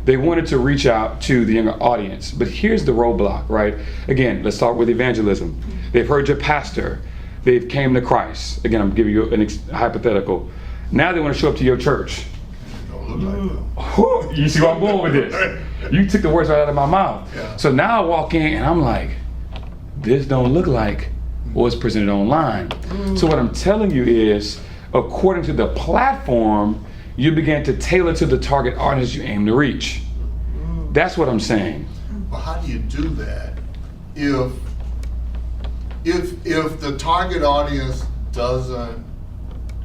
They wanted to reach out to the younger audience, but here's the roadblock, right? Again, let's start with evangelism. They've heard your pastor. They've came to Christ. Again, I'm giving you an hypothetical. Now they want to show up to your church. Don't look like them. You see where I'm going with this? You took the words right out of my mouth. Yeah. So now I walk in and I'm like, this don't look like what's presented online. So what I'm telling you is, according to the platform, you begin to tailor to the target audience you aim to reach. That's what I'm saying. But how do you do that if the target audience doesn't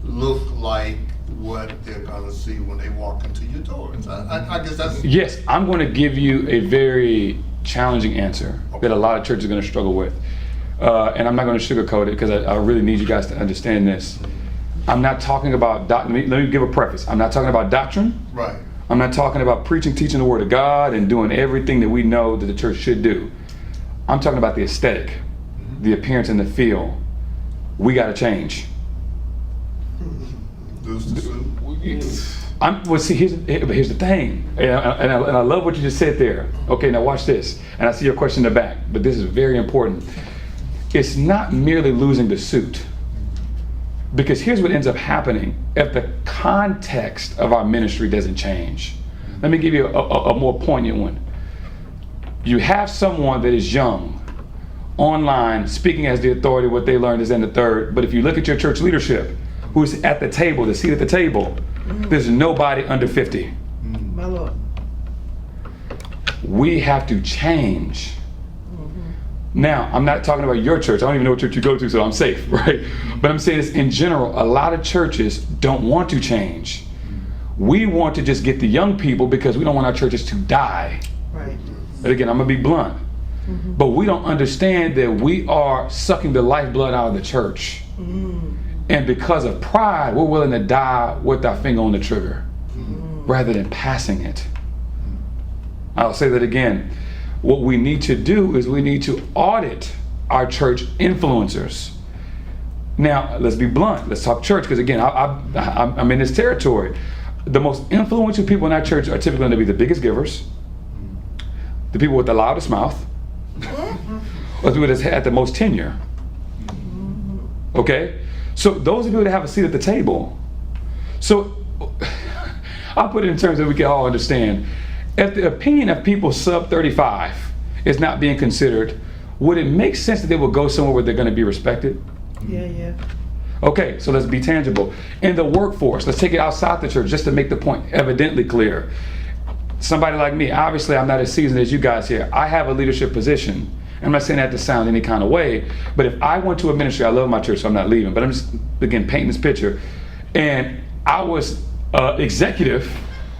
look like what they're gonna see when they walk into your doors? I guess that's... Yes, I'm going to give you a very challenging answer that a lot of churches are going to struggle with. And I'm not going to sugarcoat it because I really need you guys to understand this. I'm not talking about, let me give a preface. I'm not talking about doctrine. Right. I'm not talking about preaching, teaching the word of God and doing everything that we know that the church should do. I'm talking about the aesthetic, the appearance and the feel. We got to change. Lose the suit. Here's the thing, and I love what you just said there. Okay, now watch this. And I see your question in the back, but this is very important. It's not merely losing the suit. Because here's what ends up happening if the context of our ministry doesn't change. Let me give you a more poignant one. You have someone that is young, online, speaking as the authority, what they learned is in the third, but if you look at your church leadership, who's at the table, the seat at the table, there's nobody under 50. My Lord. We have to change. Now, I'm not talking about your church. I don't even know what church you go to, so I'm safe, right? But I'm saying this in general. A lot of churches don't want to change. We want to just get the young people because we don't want our churches to die. Right. But again, I'm going to be blunt. But we don't understand that we are sucking the lifeblood out of the church. And because of pride, we're willing to die with our finger on the trigger rather than passing it. I'll say that again. What we need to do is we need to audit our church influencers. Now, let's be blunt. Let's talk church, because again, I'm in this territory. The most influential people in our church are typically going to be the biggest givers, the people with the loudest mouth, or the people that's had the most tenure. Okay? So those are people that have a seat at the table. So I'll put it in terms that we can all understand. If the opinion of people sub 35 is not being considered, would it make sense that they will go somewhere where they're going to be respected? Yeah. Okay, so let's be tangible. In the workforce, let's take it outside the church just to make the point evidently clear. Somebody like me, obviously I'm not as seasoned as you guys here. I have a leadership position. I'm not saying that to sound any kind of way, but if I went to a ministry, I love my church, so I'm not leaving, but I'm just, again, painting this picture, and I was executive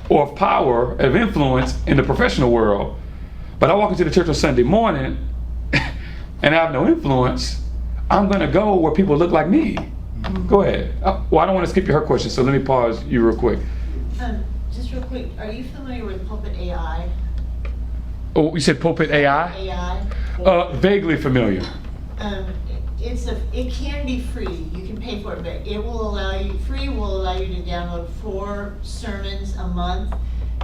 or of power, of influence in the professional world, but I walk into the church on Sunday morning and I have no influence, I'm going to go where people look like me. Go ahead. Well, I don't want to skip your question, so let me pause you real quick. Just real quick, are you familiar with Pulpit AI? Oh, you said Pulpit AI? AI? Vaguely familiar. It can be free. You can pay for it, but it will allow you, free will allow you to download 4 sermons a month,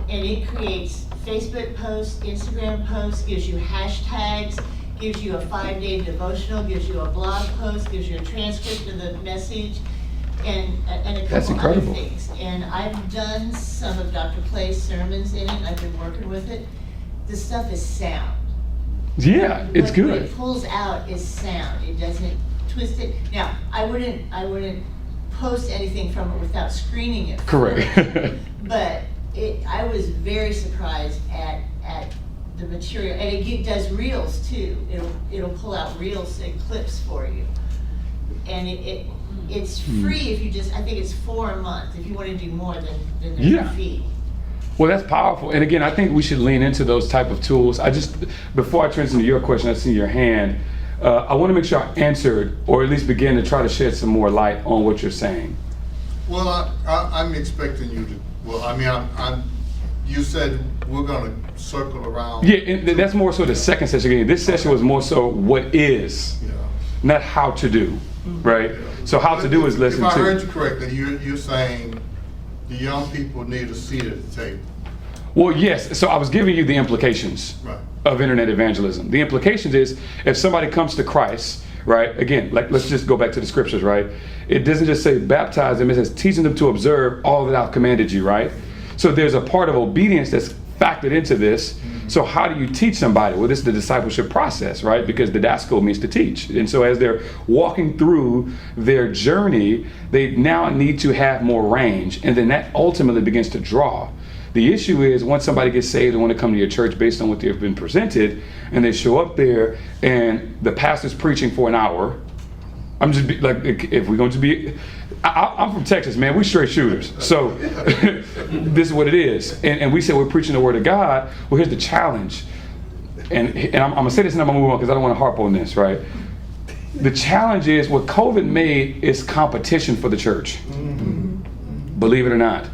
and it creates Facebook posts, Instagram posts, gives you hashtags, gives you a 5-day devotional, gives you a blog post, gives you a transcript of the message, and a That's couple other incredible. things. And I've done some of Dr. Clay's sermons in it, and I've been working with it. The stuff is sound. Yeah, it's What good. it pulls out is sound. It doesn't twist it. Now, I wouldn't post anything from it without screening it. Correct. But I was very surprised at the material, and it does reels too. It'll pull out reels and clips for you. And it's free if you just, I think it's $4 a month if you want to do more than the fee. Well, that's powerful. And again, I think we should lean into those type of tools. Before I transition to your question, I see your hand. I want to make sure I answered, or at least begin to try to shed some more light on what you're saying. Well, I'm expecting you to, you said we're gonna circle around. Yeah, and that's more so the second session. Again, this session was more so what is, not how to do, right? So how to do is listen to. If I heard you correctly, you're saying the young people need a seat at the table. Well, yes. So I was giving you the implications of internet evangelism. The implications is if somebody comes to Christ, right? Again, let's just go back to the scriptures, right? It doesn't just say baptize them; it says teaching them to observe all that I've commanded you, right? So there's a part of obedience that's factored into this. So how do you teach somebody? Well, this is the discipleship process, right? Because didasko means to teach. And so as they're walking through their journey, they now need to have more range. And then that ultimately begins to draw. The issue is once somebody gets saved and want to come to your church based on what they've been presented, and they show up there and the pastor's preaching for an hour. I'm just if we're going to be, I'm from Texas, man. We straight shooters. So this is what it is. And we say we're preaching the word of God. Well, here's the challenge. And I'm going to say this and I'm going to move on because I don't want to harp on this, right? The challenge is what COVID made is competition for the church. Believe it or not.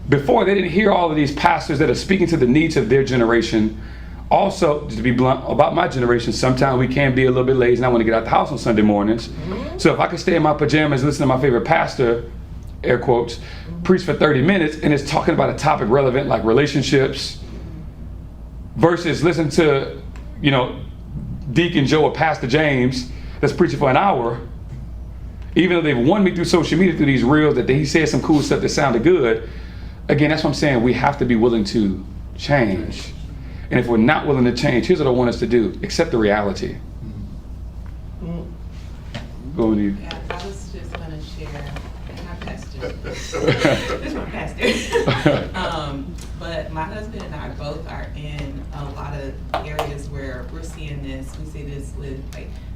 Before, they didn't hear all of these pastors that are speaking to the needs of their generation. Also, to be blunt, about my generation, sometimes we can be a little bit lazy and I want to get out the house on Sunday mornings. So if I could stay in my pajamas and listen to my favorite pastor, air quotes, preach for 30 minutes and it's talking about a topic relevant like relationships versus listen to, Deacon Joe or Pastor James that's preaching for an hour, even though they've won me through social media through these reels that he said some cool stuff that sounded good. Again, that's what I'm saying. We have to be willing to change. And if we're not willing to change, here's what I want us to do. Accept the reality. Go on, Eve. Yeah, I was just going to share, my pastor. This is my pastor. But my husband and I both are in a lot of areas where we're seeing this. We see this with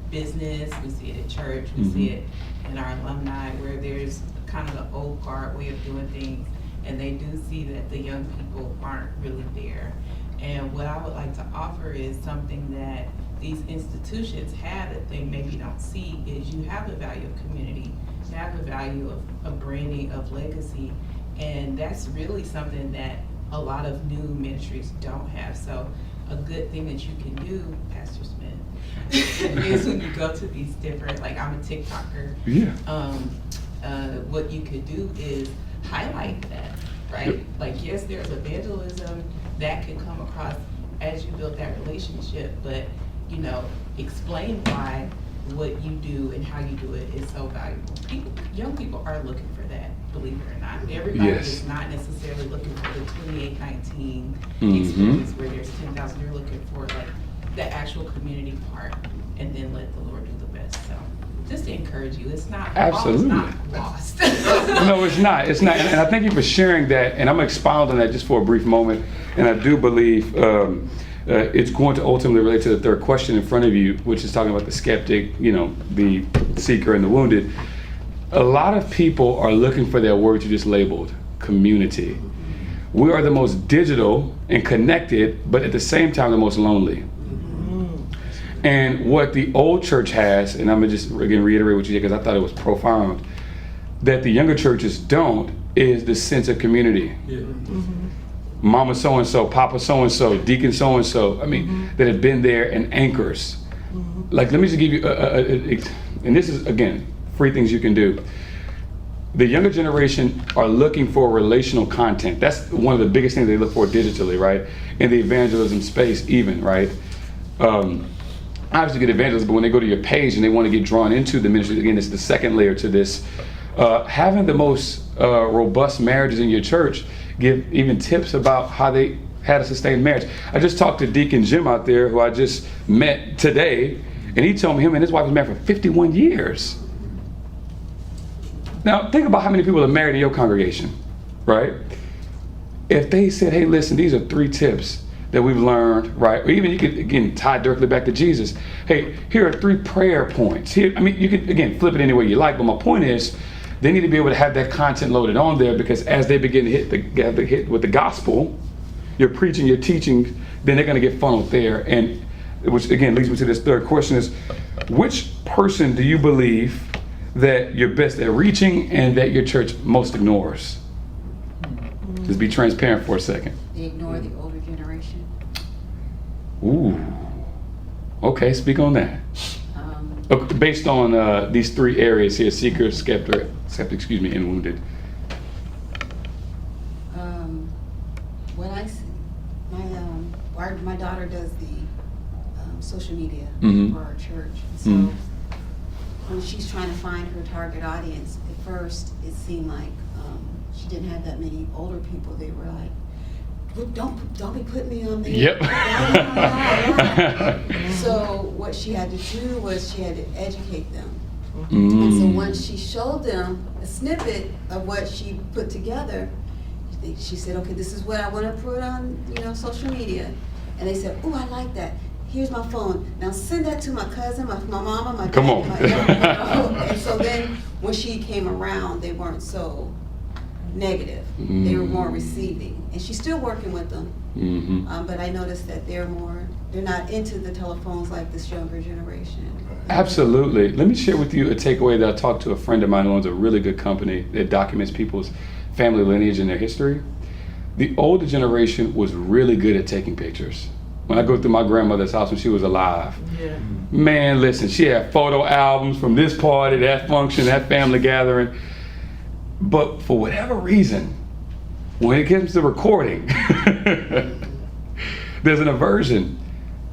business, we see it at church, we see it in our alumni where there's kind of the old guard way of doing things. And they do see that the young people aren't really there. And what I would like to offer is something that these institutions have that they maybe don't see is you have the value of community, you have the value of branding, of legacy, and that's really something that a lot of new ministries don't have. So a good thing that you can do, Pastor Smith, is when you go to these different, I'm a TikToker. What you could do is highlight that, right? Yes, there's evangelism that can come across as you build that relationship, but explain why what you do and how you do it is so valuable. Young people are looking for that, believe it or not. Everybody is not necessarily looking for the 2819 experience where there's 10,000. You're looking for the actual community part, and then let the Lord do the best. So just to encourage you, it's not absolutely not lost. No, it's not. It's not. And I thank you for sharing that. And I'm going to expound on that just for a brief moment. And I do believe it's going to ultimately relate to the third question in front of you, which is talking about the skeptic, the seeker and the wounded. A lot of people are looking for that word you just labeled, community. We are the most digital and connected, but at the same time, the most lonely. And what the old church has, and I'm going to just again reiterate what you said because I thought it was profound, that the younger churches don't, is the sense of community. Mama so-and-so, Papa so-and-so, Deacon so-and-so, that have been there and anchors. Let me just give you, and this is, again, free things you can do. The younger generation are looking for relational content. That's one of the biggest things they look for digitally, right? In the evangelism space even, right? Obviously get evangelism, but when they go to your page and they want to get drawn into the ministry, again, it's the second layer to this. Having the most robust marriages in your church, give even tips about how they had a sustained marriage. I just talked to Deacon Jim out there, who I just met today, and he told me him and his wife was married for 51 years. Now, think about how many people are married in your congregation, right? if they said, hey, listen, these are 3 tips that we've learned, right? Or even you could, again, tie directly back to Jesus. Hey, here are 3 prayer points. Here, I mean, you could, again, flip it any way you like, but my point is, they need to be able to have that content loaded on there, because as they begin to hit with the gospel, you're preaching, you're teaching, then they're going to get funneled there. And which, again, leads me to this third question is, which person do you believe that you're best at reaching and that your church most ignores? Just be transparent for a second. They ignore the older generation. Ooh. Okay, speak on that. Okay, based on these 3 areas here: seeker, skeptic, and wounded. What I see, my daughter does the social media for our church. So when she's trying to find her target audience, at first it seemed like she didn't have that many older people. They were like, "Look, don't be putting me on there." Yep. So what she had to do was she had to educate them. And so once she showed them a snippet of what she put together, she said, "Okay, this is what I want to put on, social media." And they said, "Oh, I like that. Here's my phone. Now send that to my cousin, my mama, my dad." Come on. And so then when she came around, they weren't so negative. They were more receiving. And she's still working with them. But I noticed that they're not into the telephones like this younger generation. Absolutely. Let me share with you a takeaway that I talked to a friend of mine who owns a really good company that documents people's family lineage and their history. The older generation was really good at taking pictures. When I go through my grandmother's house when she was alive, man, listen, she had photo albums from this party, that function, that family gathering. But for whatever reason, when it comes to recording, there's an aversion.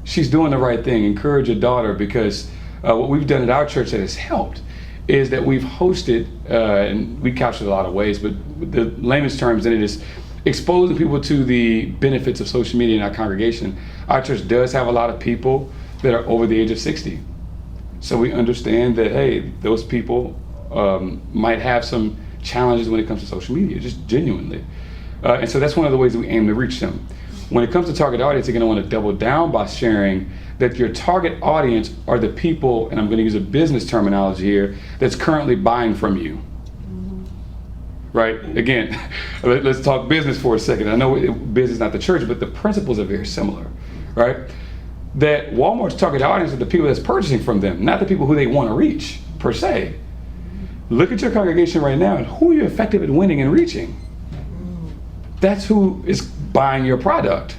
She's doing the right thing. Encourage your daughter, because what we've done at our church that has helped is that we've hosted, and we couch it a lot of ways, but the layman's terms in it is exposing people to the benefits of social media in our congregation. Our church does have a lot of people that are over the age of 60. So we understand that, hey, those people might have some challenges when it comes to social media, just genuinely. And so that's one of the ways we aim to reach them. When it comes to target audience, you're going to want to double down by sharing that your target audience are the people, and I'm going to use a business terminology here, that's currently buying from you. Right? Again, let's talk business for a second. I know business is not the church, but the principles are very similar, right? That Walmart's target audience are the people that's purchasing from them, not the people who they want to reach, per se. Look at your congregation right now and who you're effective at winning and reaching. That's who is buying your product,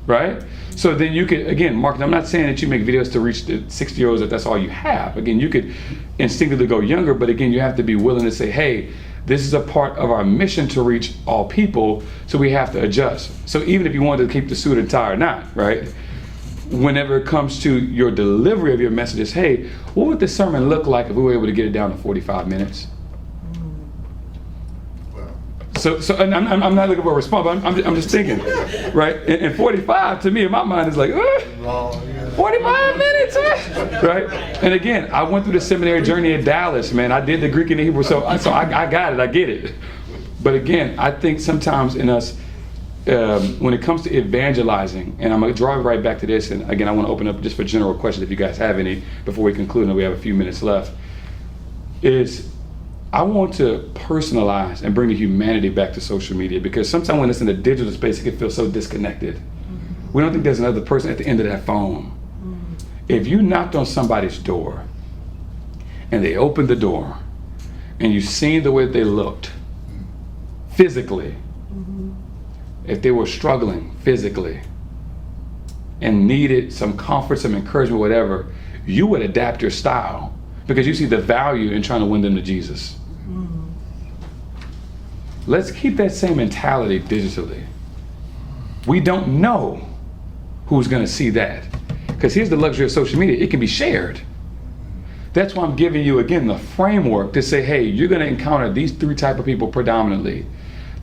right? So then you could, again, market. I'm not saying that you make videos to reach the 60-year-olds that that's all you have. Again, you could instinctively go younger, but again, you have to be willing to say, hey, this is a part of our mission to reach all people, so we have to adjust. So even if you wanted to keep the suit and tie or not, right? Whenever it comes to your delivery of your messages, hey, what would this sermon look like if we were able to get it down to 45 minutes? So and I'm not looking for a response, but I'm just thinking, right? And 45 to me in my mind is like, 45 minutes, right? And again, I went through the seminary journey in Dallas, man. I did the Greek and the Hebrew, so I got it, I get it. But again, I think sometimes in us, when it comes to evangelizing, and I'm going to drive right back to this, and again, I want to open up just for general questions if you guys have any before we conclude, and we have a few minutes left, is I want to personalize and bring the humanity back to social media, because sometimes when it's in the digital space, it can feel so disconnected. We don't think there's another person at the end of that phone. If you knocked on somebody's door and they opened the door and you seen the way they looked physically, if they were struggling physically and needed some comfort, some encouragement, whatever, you would adapt your style because you see the value in trying to win them to Jesus. Let's keep that same mentality digitally. We don't know who's going to see that, because here's the luxury of social media: it can be shared. That's why I'm giving you again the framework to say, hey, you're going to encounter these 3 types of people predominantly: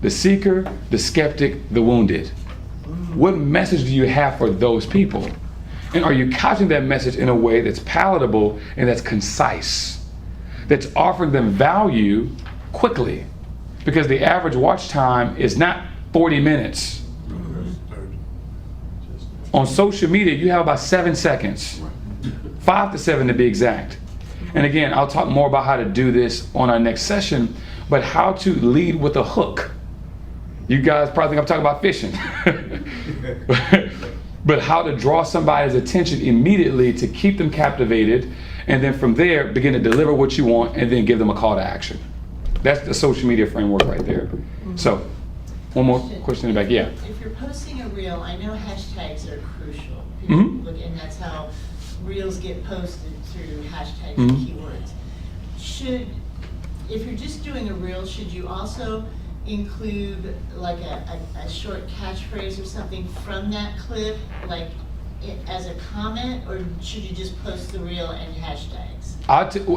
the seeker, the skeptic, the wounded. What message do you have for those people? And are you couching that message in a way that's palatable and that's concise, that's offering them value quickly? Because the average watch time is not 40 minutes. On social media, you have about 7 seconds. 5 to 7 to be exact. And again, I'll talk more about how to do this on our next session, but how to lead with a hook. You guys probably think I'm talking about fishing. But how to draw somebody's attention immediately to keep them captivated, and then from there, begin to deliver what you want, and then give them a call to action. That's the social media framework right there. So, one more question in the back. Yeah. If you're posting a reel, I know hashtags are crucial. Mhm. Look, and that's how reels get posted, through hashtags Mhm. and keywords. If you're just doing a reel, should you also include like a short catchphrase or something from that clip, like as a comment, or should you just post the reel and hashtags?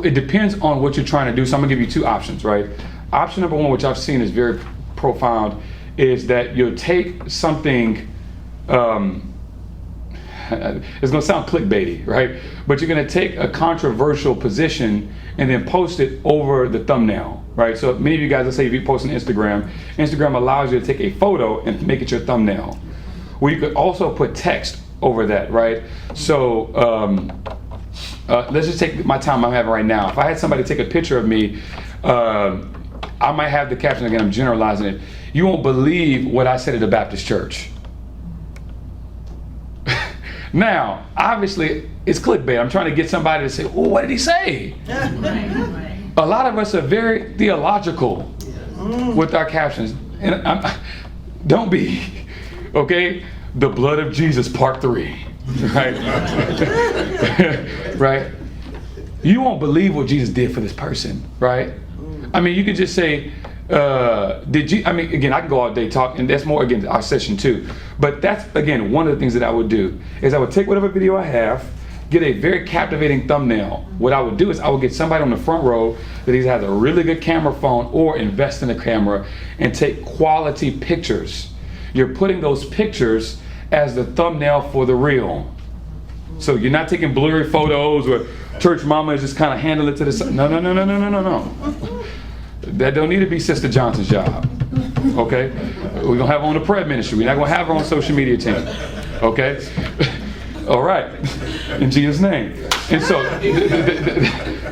It depends on what you're trying to do. So I'm gonna give you 2 options, right? Option number 1, which I've seen is very profound, is that you'll take something, it's gonna sound clickbaity, right? But you're gonna take a controversial position and then post it over the thumbnail, right? So many of you guys, let's say if you post on Instagram, Instagram allows you to take a photo and make it your thumbnail. Well, you could also put text over that, right? So let's just take my time I'm having right now. If I had somebody take a picture of me, I might have the caption, again, I'm generalizing it. You won't believe what I said at the Baptist church. Now, obviously, it's clickbait. I'm trying to get somebody to say, oh, what did he say? A lot of us are very theological with our captions. And don't be, okay? The blood of Jesus, part 3, right? Right? You won't believe what Jesus did for this person, right? I mean, you could just say, again, I can go all day talking, and that's more, again, our session 2. But that's, again, one of the things that I would do, is I would take whatever video I have, get a very captivating thumbnail. What I would do is I would get somebody on the front row that either has a really good camera phone or invest in a camera and take quality pictures. You're putting those pictures as the thumbnail for the reel. So you're not taking blurry photos where church mama is just kind of handling it to the side. No. That don't need to be Sister Johnson's job. Okay? We're gonna have her on the prayer ministry. We're not gonna have her on social media team. Okay? All right. In Jesus' name. And so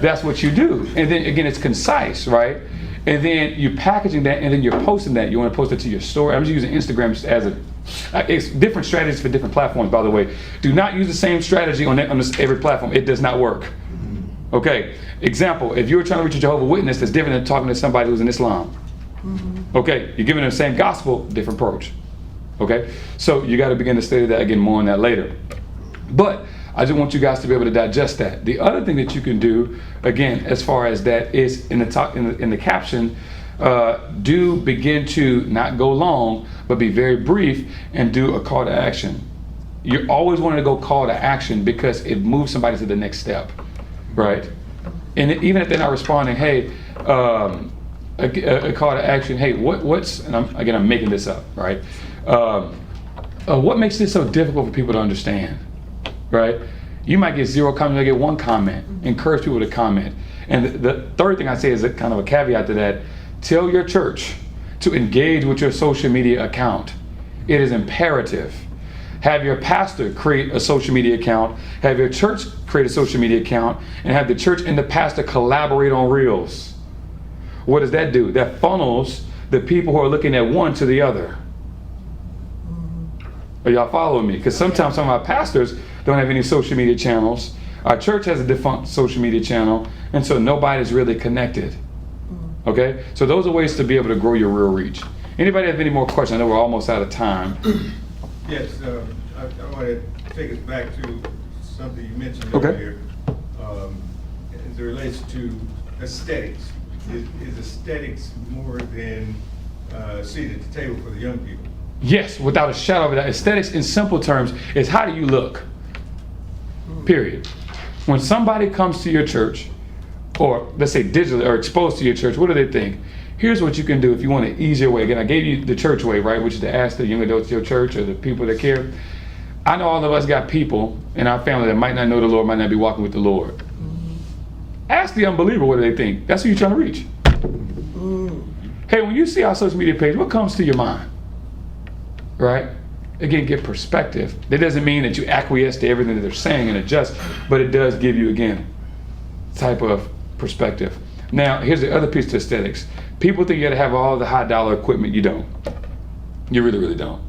that's what you do. And then again, it's concise, right? And then you're packaging that, and then you're posting that. You want to post it to your story. I'm just using Instagram just as it's different strategies for different platforms, by the way. Do not use the same strategy on every platform. It does not work. Okay, example, if you're trying to reach a Jehovah's Witness, that's different than talking to somebody who's in Islam. Okay, you're giving them the same gospel, different approach. Okay, so you got to begin to study that, again, more on that later. But I just want you guys to be able to digest that. The other thing that you can do, again, as far as that, is in the caption, do begin to not go long, but be very brief and do a call to action. You always want to go call to action because it moves somebody to the next step, right? And even if they're not responding, hey, a call to action, hey, what's, and I'm making this up, right? What makes this so difficult for people to understand, right? You might get 0 comments, you might get 1 comment. Encourage people to comment. And the third thing I say is a kind of a caveat to that. Tell your church to engage with your social media account. It is imperative. Have your pastor create a social media account. Have your church create a social media account. And have the church and the pastor collaborate on reels. What does that do? That funnels the people who are looking at one to the other. Are y'all following me? Because sometimes some of our pastors don't have any social media channels. Our church has a defunct social media channel, and so nobody's really connected. Okay? So those are ways to be able to grow your real reach. Anybody have any more questions? I know we're almost out of time. Yes, I want to take us back to something you mentioned Okay. earlier, as it relates to aesthetics. Is aesthetics more than a seat at the table for the young people? Yes, without a shadow of a doubt. Aesthetics, in simple terms, is how do you look? Period. When somebody comes to your church, or let's say digitally, or exposed to your church, what do they think? Here's what you can do if you want an easier way. Again, I gave you the church way, right? Which is to ask the young adults of your church or the people that care. I know all of us got people in our family that might not know the Lord, might not be walking with the Lord. Ask the unbeliever what do they think. That's who you're trying to reach. Hey, when you see our social media page, what comes to your mind? right? Again, get perspective. That doesn't mean that you acquiesce to everything that they're saying and adjust, but it does give you, again, type of perspective. Now, here's the other piece to aesthetics. People think you gotta have all the high dollar equipment. You don't. You really, really don't.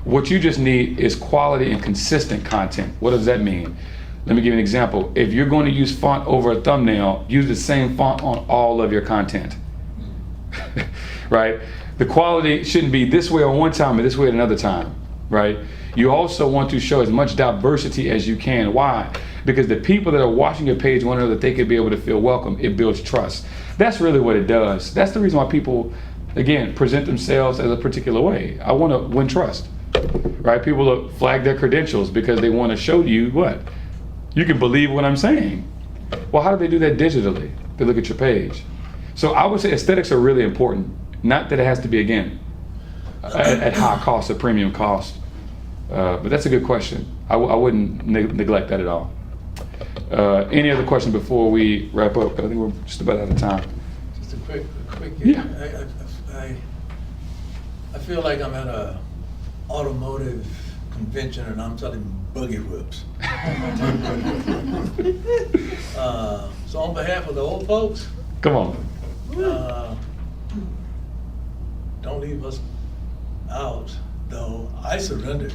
What you just need is quality and consistent content. What does that mean? Let me give you an example. If you're going to use font over a thumbnail, use the same font on all of your content, right? The quality shouldn't be this way on one time and this way at another time, right? You also want to show as much diversity as you can. Why? Because the people that are watching your page want to know that they could be able to feel welcome. It builds trust. That's really what it does. That's the reason why people, again, present themselves as a particular way. I want to win trust, right? People will flag their credentials because they want to show you what? You can believe what I'm saying. Well, how do they do that digitally? They look at your page. So I would say aesthetics are really important. Not that it has to be, again, at high cost or premium cost. But that's a good question. I wouldn't neglect that at all. Any other questions before we wrap up? I think we're just about out of time. Just a quick. Yeah. I feel like I'm at a automotive convention and I'm selling buggy whips. So on behalf of the old folks, Come on. don't leave us out, though. I surrendered.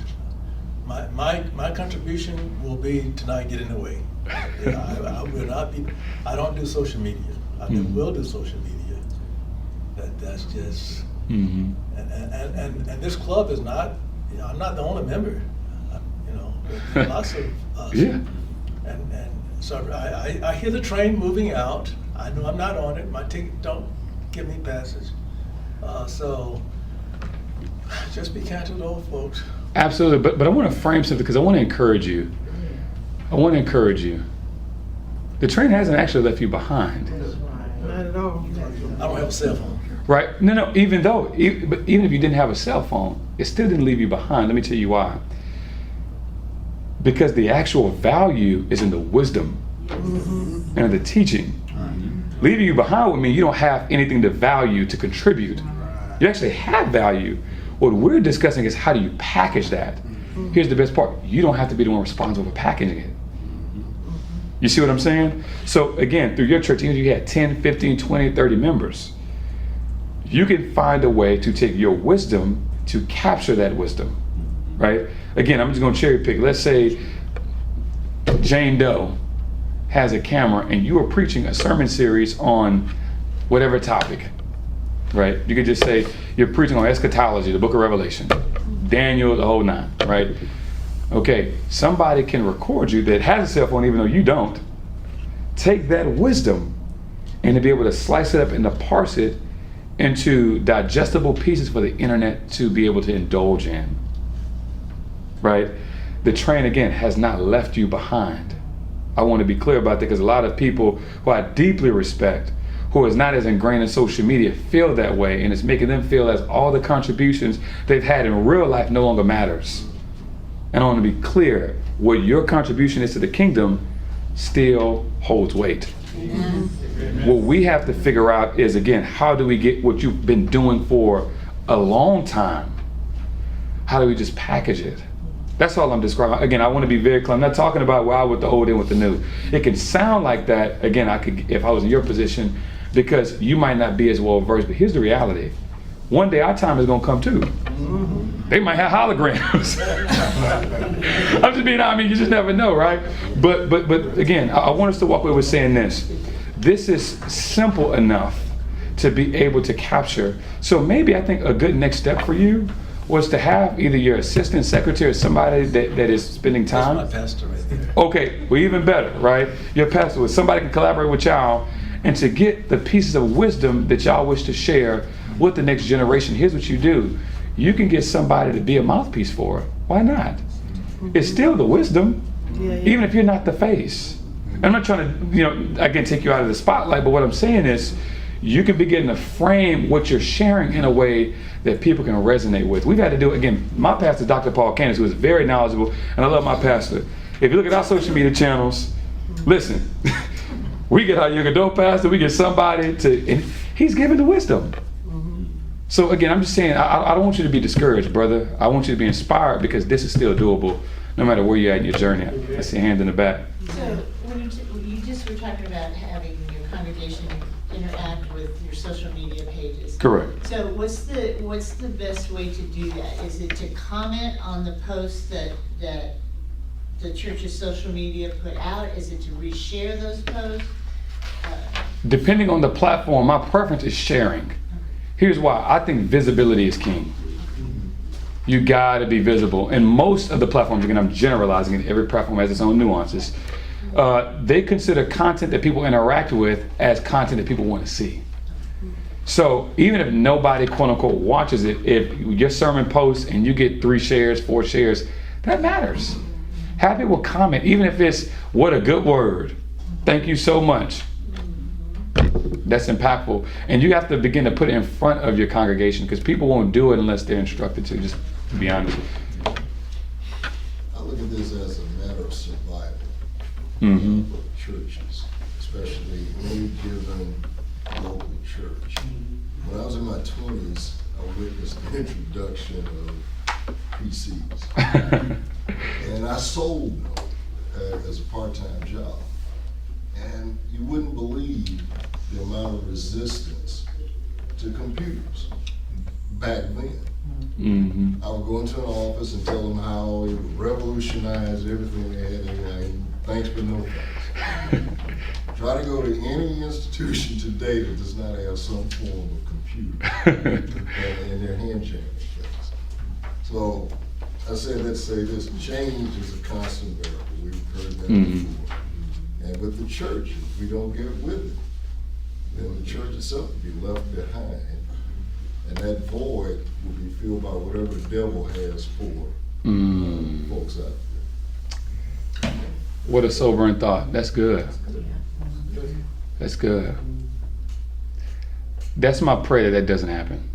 My contribution will be to not get in the way. I will not be. I don't do social media. I will do social media. That's just. Mm-hmm. And this club is not. I'm not the only member. There's lots of us. Yeah. And so I hear the train moving out. I know I'm not on it. My ticket don't give me passage. So just be kind to the old folks. Absolutely, but I want to frame something because I want to encourage you. I want to encourage you. The train hasn't actually left you behind. Not at all. I don't have a cell phone. Right? No, even if you didn't have a cell phone, it still didn't leave you behind. Let me tell you why. Because the actual value is in the wisdom and in the teaching. Leaving you behind would mean you don't have anything to value to contribute. You actually have value. What we're discussing is how do you package that? Here's the best part. You don't have to be the one responsible for packaging it. You see what I'm saying? So again, through your church, even if you had 10, 15, 20, 30 members, you can find a way to take your wisdom to capture that wisdom, right? Again, I'm just gonna cherry pick. Let's say Jane Doe has a camera and you are preaching a sermon series on whatever topic, right? You could just say you're preaching on eschatology, the book of Revelation, Daniel, the whole nine, right? Okay, somebody can record you that has a cell phone even though you don't. Take that wisdom and to be able to slice it up and to parse it into digestible pieces for the internet to be able to indulge in, right? The train, again, has not left you behind. I want to be clear about that because a lot of people who I deeply respect, who is not as ingrained in social media, feel that way, and it's making them feel as all the contributions they've had in real life no longer matters. And I want to be clear, what your contribution is to the kingdom still holds weight. Amen. What we have to figure out is, again, how do we get what you've been doing for a long time? How do we just package it? That's all I'm describing. Again, I want to be very clear. I'm not talking about wow with the old and with the new. It can sound like that. Again, I could, if I was in your position, because you might not be as well versed. But here's the reality: one day our time is going to come too. They might have holograms. I'm just being. I mean, you just never know, right? But again, I want us to walk away with saying this. This is simple enough to be able to capture. So maybe I think a good next step for you was to have either your assistant secretary or somebody that is spending time. That's my pastor right there. Okay, well, even better, right? Your pastor, somebody can collaborate with y'all and to get the pieces of wisdom that y'all wish to share with the next generation. Here's what you do. You can get somebody to be a mouthpiece for it. Why not? It's still the wisdom, even if you're not the face. I'm not trying to, again, take you out of the spotlight, but what I'm saying is you can begin to frame what you're sharing in a way that people can resonate with. We've had to do it, again, my pastor, Dr. Paul Candace, who is very knowledgeable, and I love my pastor. If you look at our social media channels, listen, we get our young adult pastor, we get somebody to, and he's giving the wisdom. So again, I'm just saying, I don't want you to be discouraged, brother. I want you to be inspired, because this is still doable, no matter where you're at in your journey. I see a hand in the back. So, when you just were talking about having your congregation interact with your social media pages. Correct. So what's the best way to do that? Is it to comment on the posts that the church's social media put out? Is it to reshare those posts? Depending on the platform, my preference is sharing. Here's why. I think visibility is king. You gotta be visible. And most of the platforms, again, I'm generalizing it, every platform has its own nuances. They consider content that people interact with as content that people want to see. So even if nobody, quote unquote, watches it, if your sermon posts and you get 3 shares, 4 shares, that matters. Have people comment, even if it's, what a good word. Thank you so much. That's impactful. And you have to begin to put it in front of your congregation, because people won't do it unless they're instructed to, just to be honest. I look at this as a matter of survival for churches, especially any given local church. When I was in my 20s, I witnessed the introduction of PCs. And I sold them as a part-time job. And you wouldn't believe the amount of resistance to computers back then. I would go into an office and tell them how it would revolutionize everything they had, and thanks but no thanks. Try to go to any institution today that does not have some form of computer and their hand changing things. So I said, let's say this, change is a constant variable. We've heard that before. And with the church, if we don't get with it, then the church itself will be left behind. And that void will be filled by whatever the devil has for folks out there. What a sobering thought. That's good. That's good. That's my prayer that doesn't happen.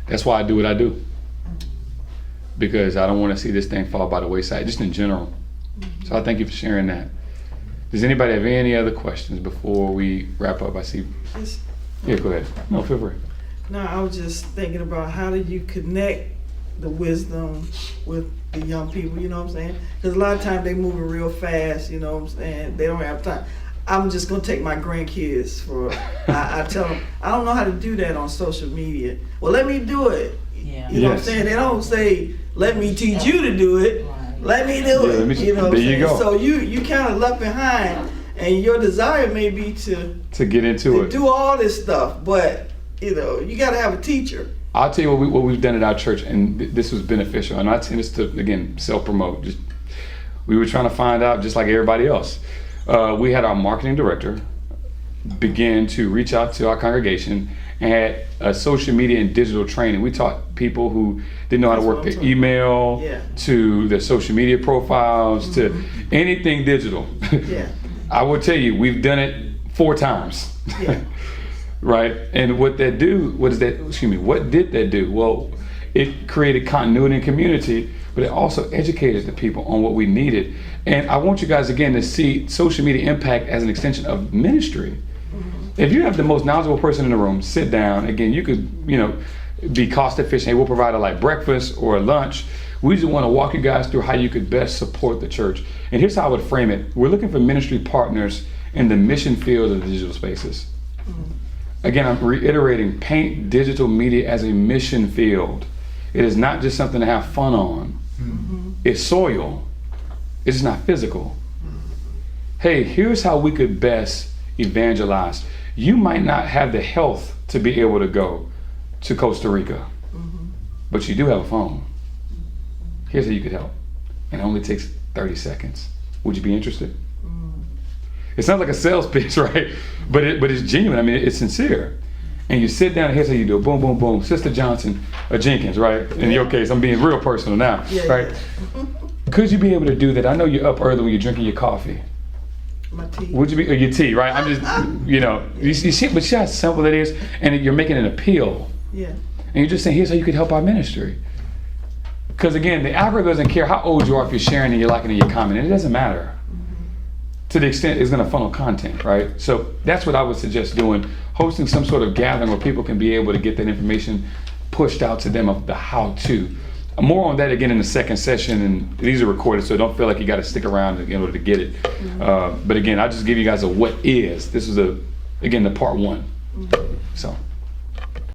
That's why I do what I do. Because I don't want to see this thing fall by the wayside, just in general. So I thank you for sharing that. Does anybody have any other questions before we wrap up? I see. Yeah, go ahead. No, feel free. No, I was just thinking about how do you connect the wisdom with the young people, you know what I'm saying? Because a lot of times they moving real fast, you know what I'm saying? They don't have time. I'm just gonna take my grandkids for, I tell them, I don't know how to do that on social media. Well, let me do it. Yeah. You know what I'm saying? They don't say, let me teach you to do it. Let me do it. You know what I'm saying? So you kind of left behind, and your desire may be to get into it. Do all this stuff, but you know, you got to have a teacher. I'll tell you what we've done at our church, and this was beneficial. And I tend this to, again, self-promote. Just we were trying to find out, just like everybody else. We had our marketing director begin to reach out to our congregation and had a social media and digital training. We taught people who didn't know how to work their email, to their social media profiles, to anything digital. I will tell you, we've done it 4 times. Right? And what did that do? Well, it created continuity and community, but it also educated the people on what we needed. And I want you guys, again, to see social media impact as an extension of ministry. If you have the most knowledgeable person in the room, sit down. Again, you could, be cost efficient. Hey, we'll provide a breakfast or a lunch. We just want to walk you guys through how you could best support the church. And here's how I would frame it. We're looking for ministry partners in the mission field of the digital spaces. Again, I'm reiterating, paint digital media as a mission field. It is not just something to have fun on. It's soil. It's just not physical. Hey, here's how we could best evangelize. You might not have the health to be able to go to Costa Rica, but you do have a phone. Here's how you could help. And it only takes 30 seconds. Would you be interested? It sounds like a sales pitch, right? But it's genuine. I mean, it's sincere. And you sit down and here's how you do it. Boom, boom, boom. Sister Johnson, Jenkins, right? In your case, I'm being real personal now, right? Could you be able to do that? I know you're up early when you're drinking your coffee. My tea. Would you be, or your tea, right? I'm just, you see, but see how simple that is? And you're making an appeal. Yeah. And you're just saying, here's how you could help our ministry. Because again, the algorithm doesn't care how old you are if you're sharing and you're liking and you're commenting. It doesn't matter. to the extent it's going to funnel content, right? So that's what I would suggest doing, hosting some sort of gathering where people can be able to get that information pushed out to them of the how-to. More on that again in the second session, and these are recorded, so don't feel like you got to stick around in order to get it. But again, I'll just give you guys a what is. This is again the part one. So.